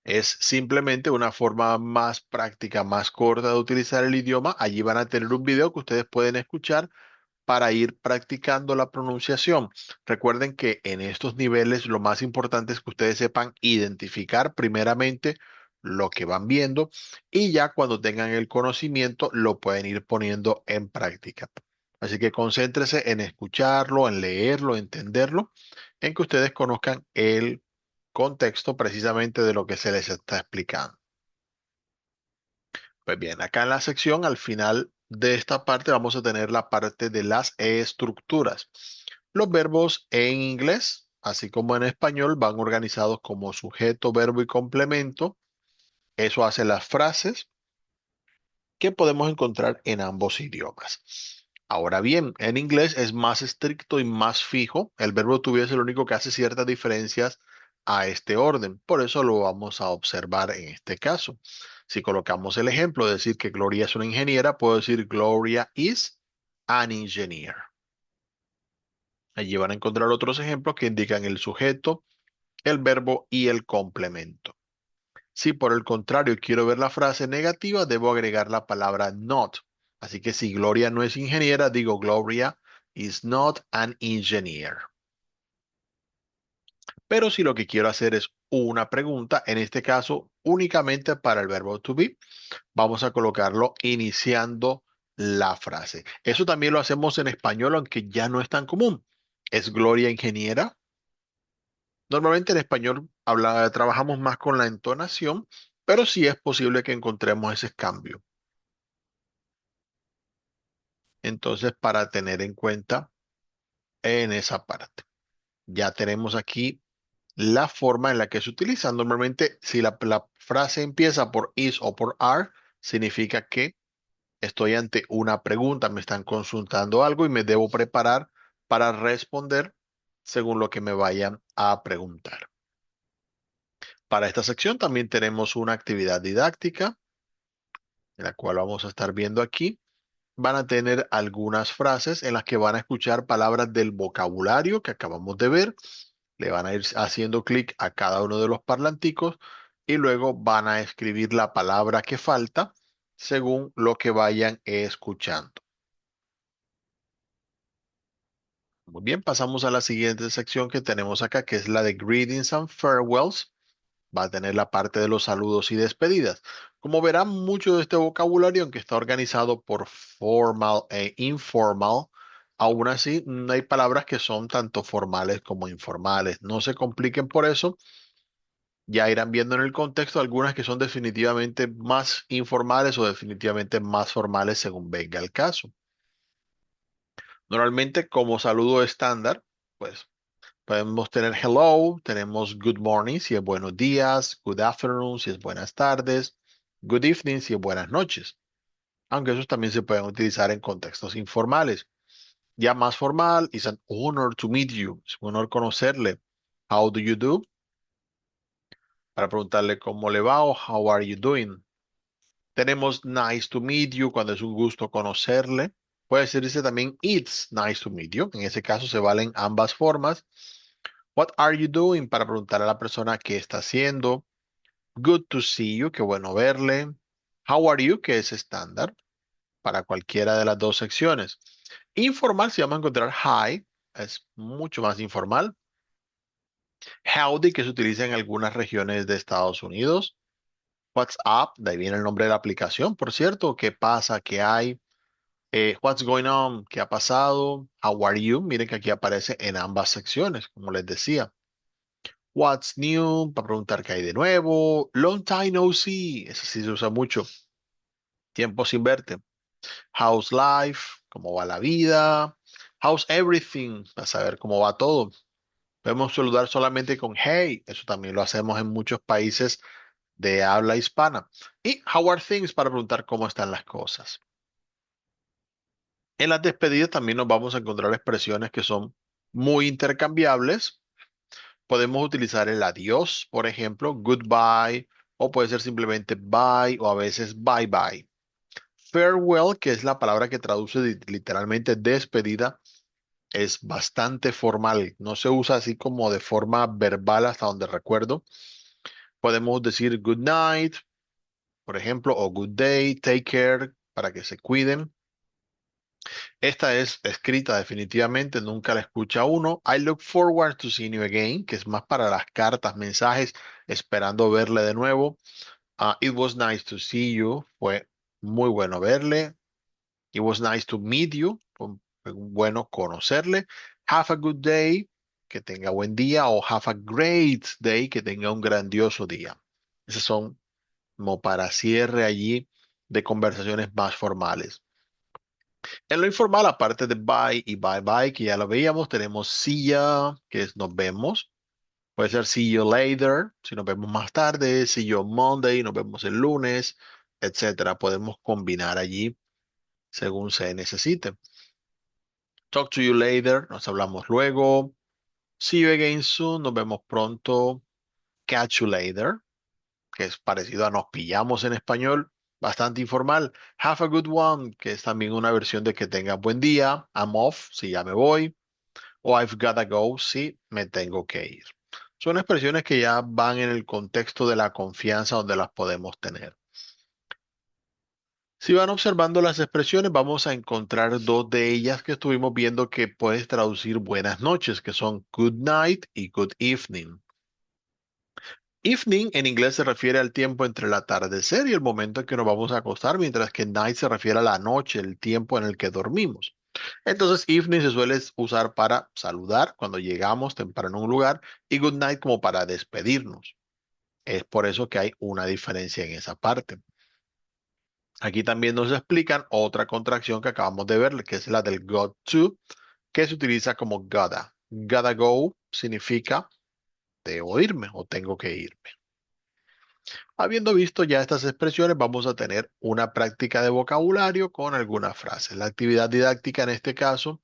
Es simplemente una forma más práctica, más corta de utilizar el idioma. Allí van a tener un video que ustedes pueden escuchar para ir practicando la pronunciación. Recuerden que en estos niveles lo más importante es que ustedes sepan identificar primeramente lo que van viendo y ya cuando tengan el conocimiento lo pueden ir poniendo en práctica. Así que concéntrese en escucharlo, en leerlo, entenderlo, en que ustedes conozcan el contexto precisamente de lo que se les está explicando. Pues bien, acá en la sección, al final de esta parte, vamos a tener la parte de las estructuras. Los verbos en inglés, así como en español, van organizados como sujeto, verbo y complemento. Eso hace las frases que podemos encontrar en ambos idiomas. Ahora bien, en inglés es más estricto y más fijo. El verbo to be es el único que hace ciertas diferencias a este orden. Por eso lo vamos a observar en este caso. Si colocamos el ejemplo de decir que Gloria es una ingeniera, puedo decir Gloria is an engineer. Allí van a encontrar otros ejemplos que indican el sujeto, el verbo y el complemento. Si por el contrario quiero ver la frase negativa, debo agregar la palabra not. Así que si Gloria no es ingeniera, digo Gloria is not an engineer. Pero si lo que quiero hacer es una pregunta, en este caso únicamente para el verbo to be, vamos a colocarlo iniciando la frase. Eso también lo hacemos en español, aunque ya no es tan común. ¿Es Gloria ingeniera? Normalmente en español trabajamos más con la entonación, pero sí es posible que encontremos ese cambio. Entonces, para tener en cuenta en esa parte, ya tenemos aquí la forma en la que se utiliza. Normalmente, si la frase empieza por is o por are, significa que estoy ante una pregunta, me están consultando algo y me debo preparar para responder según lo que me vayan a preguntar. Para esta sección también tenemos una actividad didáctica, en la cual vamos a estar viendo aquí. Van a tener algunas frases en las que van a escuchar palabras del vocabulario que acabamos de ver. Le van a ir haciendo clic a cada uno de los parlanticos y luego van a escribir la palabra que falta según lo que vayan escuchando. Muy bien, pasamos a la siguiente sección que tenemos acá, que es la de Greetings and Farewells. Va a tener la parte de los saludos y despedidas. Como verán, mucho de este vocabulario, aunque está organizado por formal e informal, aún así hay palabras que son tanto formales como informales. No se compliquen por eso. Ya irán viendo en el contexto algunas que son definitivamente más informales o definitivamente más formales según venga el caso. Normalmente como saludo estándar, pues podemos tener hello, tenemos good morning si es buenos días, good afternoon si es buenas tardes, good evening si es buenas noches. Aunque esos también se pueden utilizar en contextos informales. Ya más formal, it's an honor to meet you. Es un honor conocerle. How do you do? Para preguntarle cómo le va o how are you doing. Tenemos nice to meet you cuando es un gusto conocerle. Puede decirse también it's nice to meet you. En ese caso se valen ambas formas. What are you doing? Para preguntar a la persona qué está haciendo. Good to see you, qué bueno verle. How are you? Que es estándar para cualquiera de las dos secciones. Informal, si vamos a encontrar hi, es mucho más informal. Howdy, que se utiliza en algunas regiones de Estados Unidos. What's up? De ahí viene el nombre de la aplicación, por cierto. ¿Qué pasa? ¿Qué hay? What's going on? ¿Qué ha pasado? How are you? Miren que aquí aparece en ambas secciones, como les decía. What's new? Para preguntar qué hay de nuevo. Long time no see. Eso sí se usa mucho. Tiempo sin verte. How's life? ¿Cómo va la vida? How's everything? Para saber cómo va todo. Podemos saludar solamente con hey. Eso también lo hacemos en muchos países de habla hispana. Y how are things? Para preguntar cómo están las cosas. En las despedidas también nos vamos a encontrar expresiones que son muy intercambiables. Podemos utilizar el adiós, por ejemplo, goodbye, o puede ser simplemente bye o a veces bye bye. Farewell, que es la palabra que traduce literalmente despedida, es bastante formal. No se usa así como de forma verbal hasta donde recuerdo. Podemos decir good night, por ejemplo, o good day, take care, para que se cuiden. Esta es escrita definitivamente, nunca la escucha uno. I look forward to seeing you again, que es más para las cartas, mensajes, esperando verle de nuevo. It was nice to see you, fue muy bueno verle. It was nice to meet you, fue bueno conocerle. Have a good day, que tenga buen día, o have a great day, que tenga un grandioso día. Esas son como para cierre allí de conversaciones más formales. En lo informal, aparte de bye y bye bye, que ya lo veíamos, tenemos see ya, que es nos vemos. Puede ser see you later, si nos vemos más tarde, see you on Monday, nos vemos el lunes, etcétera. Podemos combinar allí según se necesite. Talk to you later, nos hablamos luego. See you again soon, nos vemos pronto. Catch you later. que es parecido a nos pillamos en español, bastante informal. Have a good one, que es también una versión de que tenga buen día. I'm off, si ya me voy. O I've gotta go, si me tengo que ir. Son expresiones que ya van en el contexto de la confianza donde las podemos tener. Si van observando las expresiones, vamos a encontrar dos de ellas que estuvimos viendo que puedes traducir buenas noches, que son good night y good evening. Evening en inglés se refiere al tiempo entre el atardecer y el momento en que nos vamos a acostar, mientras que night se refiere a la noche, el tiempo en el que dormimos. Entonces, evening se suele usar para saludar cuando llegamos temprano a un lugar y good night como para despedirnos. Es por eso que hay una diferencia en esa parte. Aquí también nos explican otra contracción que acabamos de ver, que es la del got to, que se utiliza como gotta. Gotta go significa debo irme o tengo que irme. Habiendo visto ya estas expresiones, vamos a tener una práctica de vocabulario con algunas frases. La actividad didáctica en este caso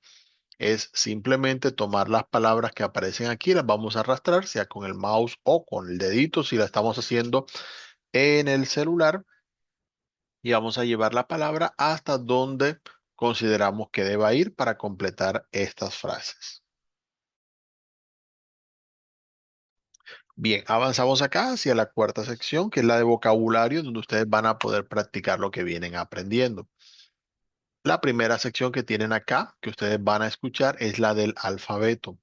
es simplemente tomar las palabras que aparecen aquí, las vamos a arrastrar, sea con el mouse o con el dedito, si la estamos haciendo en el celular, y vamos a llevar la palabra hasta donde consideramos que deba ir para completar estas frases. Bien, avanzamos acá hacia la cuarta sección, que es la de vocabulario, donde ustedes van a poder practicar lo que vienen aprendiendo. La primera sección que tienen acá, que ustedes van a escuchar, es la del alfabeto.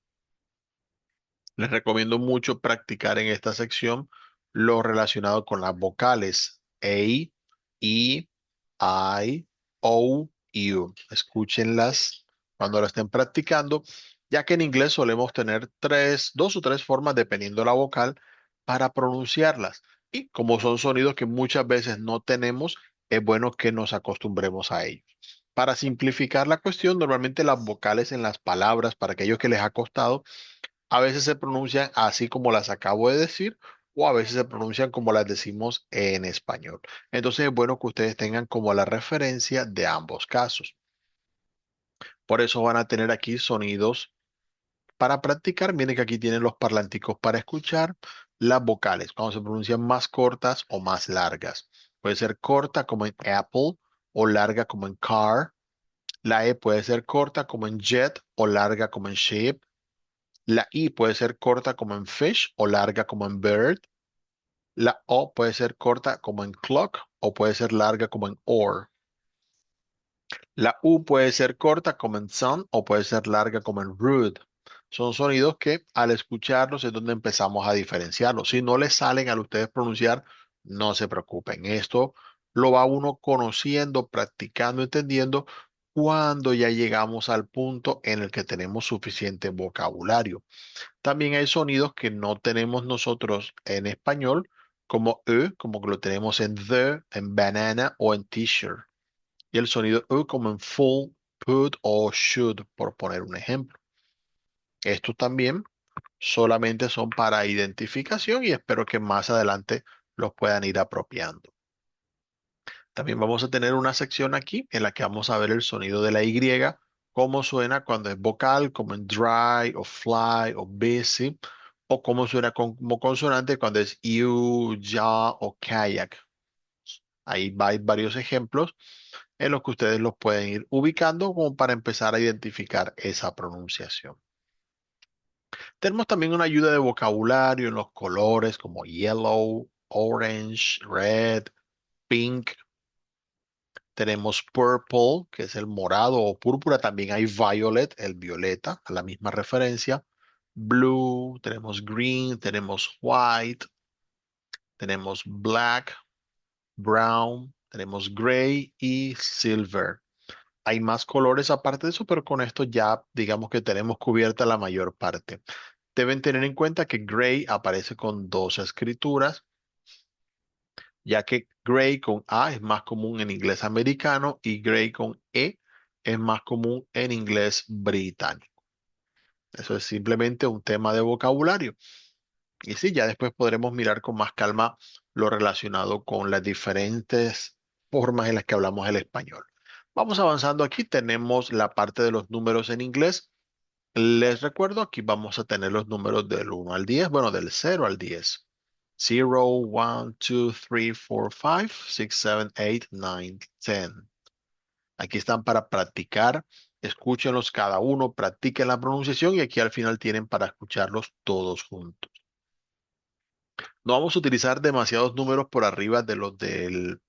Les recomiendo mucho practicar en esta sección lo relacionado con las vocales A, E, I, O, U. Escúchenlas cuando lo estén practicando, ya que en inglés solemos tener dos o tres formas, dependiendo de la vocal, para pronunciarlas. Y como son sonidos que muchas veces no tenemos, es bueno que nos acostumbremos a ellos. Para simplificar la cuestión, normalmente las vocales en las palabras, para aquellos que les ha costado, a veces se pronuncian así como las acabo de decir o a veces se pronuncian como las decimos en español. Entonces es bueno que ustedes tengan como la referencia de ambos casos. Por eso van a tener aquí sonidos para practicar. Miren que aquí tienen los parlanticos para escuchar las vocales, cuando se pronuncian más cortas o más largas. Puede ser corta como en apple o larga como en car. La E puede ser corta como en jet o larga como en sheep. La I puede ser corta como en fish o larga como en bird. La O puede ser corta como en clock o puede ser larga como en or. La U puede ser corta como en sun o puede ser larga como en rude. Son sonidos que al escucharlos es donde empezamos a diferenciarlos. Si no les salen al ustedes pronunciar, no se preocupen. Esto lo va uno conociendo, practicando, entendiendo cuando ya llegamos al punto en el que tenemos suficiente vocabulario. También hay sonidos que no tenemos nosotros en español, como como que lo tenemos en the, en banana o en t-shirt. Y el sonido como en full, put o should, por poner un ejemplo. Estos también solamente son para identificación y espero que más adelante los puedan ir apropiando. También vamos a tener una sección aquí en la que vamos a ver el sonido de la Y, cómo suena cuando es vocal, como en dry o fly o busy, o cómo suena como consonante cuando es you, ya o kayak. Ahí hay varios ejemplos en los que ustedes los pueden ir ubicando como para empezar a identificar esa pronunciación. Tenemos también una ayuda de vocabulario en los colores como yellow, orange, red, pink. Tenemos purple, que es el morado o púrpura. También hay violet, el violeta, a la misma referencia. Blue, tenemos green, tenemos white, tenemos black, brown, tenemos gray y silver. Hay más colores aparte de eso, pero con esto ya digamos que tenemos cubierta la mayor parte. Deben tener en cuenta que gray aparece con dos escrituras, ya que gray con A es más común en inglés americano y gray con E es más común en inglés británico. Eso es simplemente un tema de vocabulario. Y sí, ya después podremos mirar con más calma lo relacionado con las diferentes formas en las que hablamos el español. Vamos avanzando aquí, tenemos la parte de los números en inglés. Les recuerdo, aquí vamos a tener los números del 1 al 10, bueno, del 0 al 10. 0, 1, 2, 3, 4, 5, 6, 7, 8, 9, 10. Aquí están para practicar. Escúchenlos cada uno, practiquen la pronunciación y aquí al final tienen para escucharlos todos juntos. No vamos a utilizar demasiados números por arriba de los del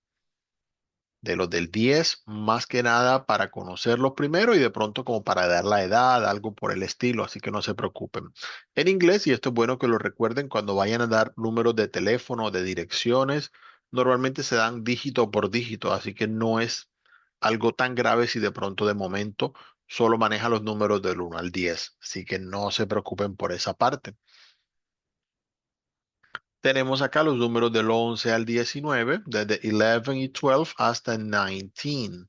10, más que nada para conocerlos primero y de pronto como para dar la edad, algo por el estilo, así que no se preocupen. En inglés, y esto es bueno que lo recuerden, cuando vayan a dar números de teléfono o de direcciones, normalmente se dan dígito por dígito, así que no es algo tan grave si de pronto de momento solo maneja los números del 1 al 10, así que no se preocupen por esa parte. Tenemos acá los números del 11 al 19, desde 11 y 12 hasta 19.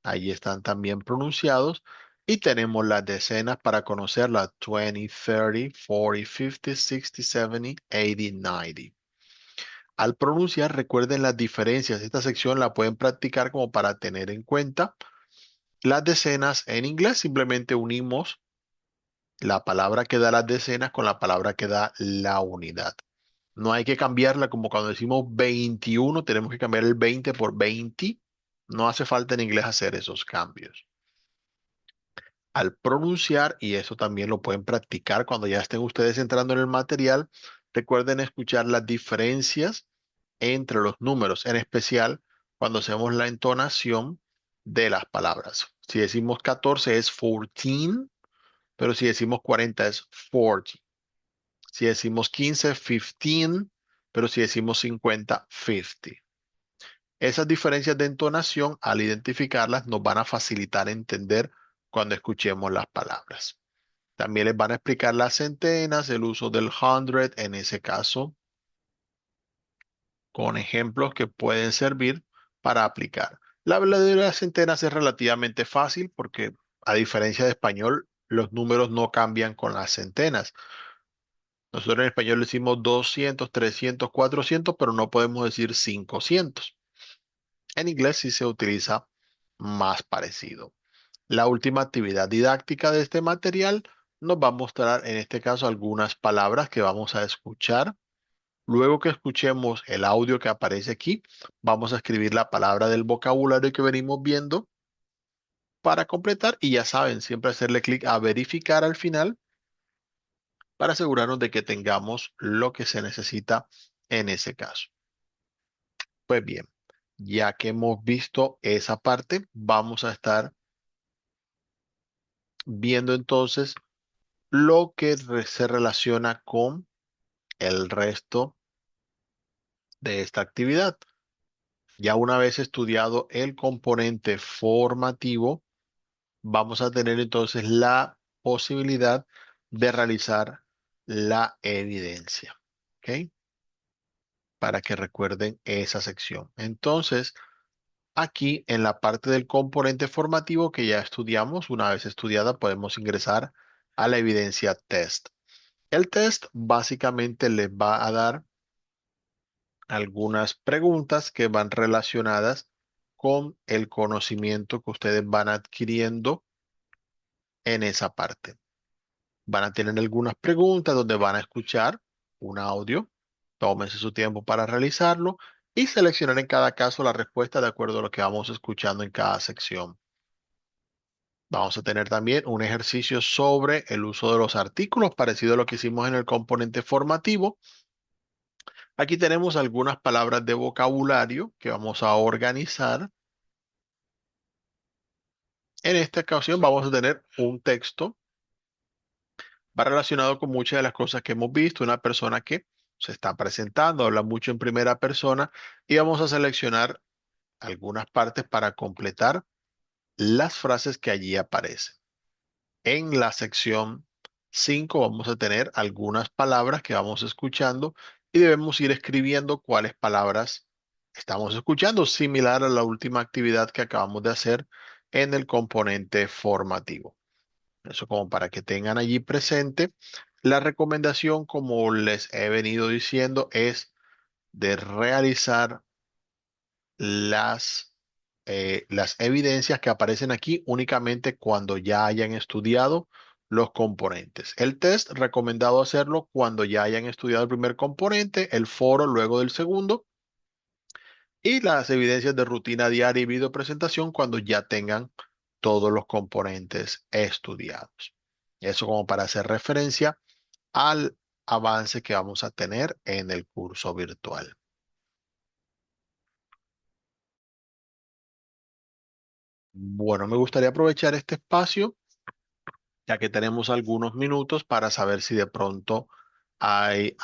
Ahí están también pronunciados. Y tenemos las decenas para conocerlas: 20, 30, 40, 50, 60, 70, 80, 90. Al pronunciar, recuerden las diferencias. Esta sección la pueden practicar como para tener en cuenta las decenas en inglés. Simplemente unimos la palabra que da las decenas con la palabra que da la unidad. No hay que cambiarla como cuando decimos 21, tenemos que cambiar el 20 por 20. No hace falta en inglés hacer esos cambios. Al pronunciar, y eso también lo pueden practicar cuando ya estén ustedes entrando en el material, recuerden escuchar las diferencias entre los números, en especial cuando hacemos la entonación de las palabras. Si decimos 14 es 14, pero si decimos 40 es 40. Si decimos 15, 15, pero si decimos 50, 50. Esas diferencias de entonación, al identificarlas, nos van a facilitar entender cuando escuchemos las palabras. También les van a explicar las centenas, el uso del hundred en ese caso, con ejemplos que pueden servir para aplicar. La verdadera de las centenas es relativamente fácil porque, a diferencia de español, los números no cambian con las centenas. Nosotros en español decimos 200, 300, 400, pero no podemos decir 500. En inglés sí se utiliza más parecido. La última actividad didáctica de este material nos va a mostrar en este caso algunas palabras que vamos a escuchar. Luego que escuchemos el audio que aparece aquí, vamos a escribir la palabra del vocabulario que venimos viendo para completar y ya saben, siempre hacerle clic a verificar al final para asegurarnos de que tengamos lo que se necesita en ese caso. Pues bien, ya que hemos visto esa parte, vamos a estar viendo entonces lo que se relaciona con el resto de esta actividad. Ya una vez estudiado el componente formativo, vamos a tener entonces la posibilidad de realizar la evidencia. ¿Ok? Para que recuerden esa sección. Entonces, aquí en la parte del componente formativo que ya estudiamos, una vez estudiada, podemos ingresar a la evidencia test. El test básicamente les va a dar algunas preguntas que van relacionadas con el conocimiento que ustedes van adquiriendo en esa parte. Van a tener algunas preguntas donde van a escuchar un audio. Tómense su tiempo para realizarlo y seleccionar en cada caso la respuesta de acuerdo a lo que vamos escuchando en cada sección. Vamos a tener también un ejercicio sobre el uso de los artículos, parecido a lo que hicimos en el componente formativo. Aquí tenemos algunas palabras de vocabulario que vamos a organizar. En esta ocasión vamos a tener un texto, va relacionado con muchas de las cosas que hemos visto. Una persona que se está presentando, habla mucho en primera persona y vamos a seleccionar algunas partes para completar las frases que allí aparecen. En la sección 5 vamos a tener algunas palabras que vamos escuchando y debemos ir escribiendo cuáles palabras estamos escuchando, similar a la última actividad que acabamos de hacer en el componente formativo. Eso como para que tengan allí presente. La recomendación, como les he venido diciendo, es de realizar las evidencias que aparecen aquí únicamente cuando ya hayan estudiado los componentes. El test recomendado hacerlo cuando ya hayan estudiado el primer componente, el foro luego del segundo y las evidencias de rutina diaria y video presentación cuando ya tengan todos los componentes estudiados. Eso como para hacer referencia al avance que vamos a tener en el curso virtual. Bueno, me gustaría aprovechar este espacio, ya que tenemos algunos minutos para saber si de pronto hay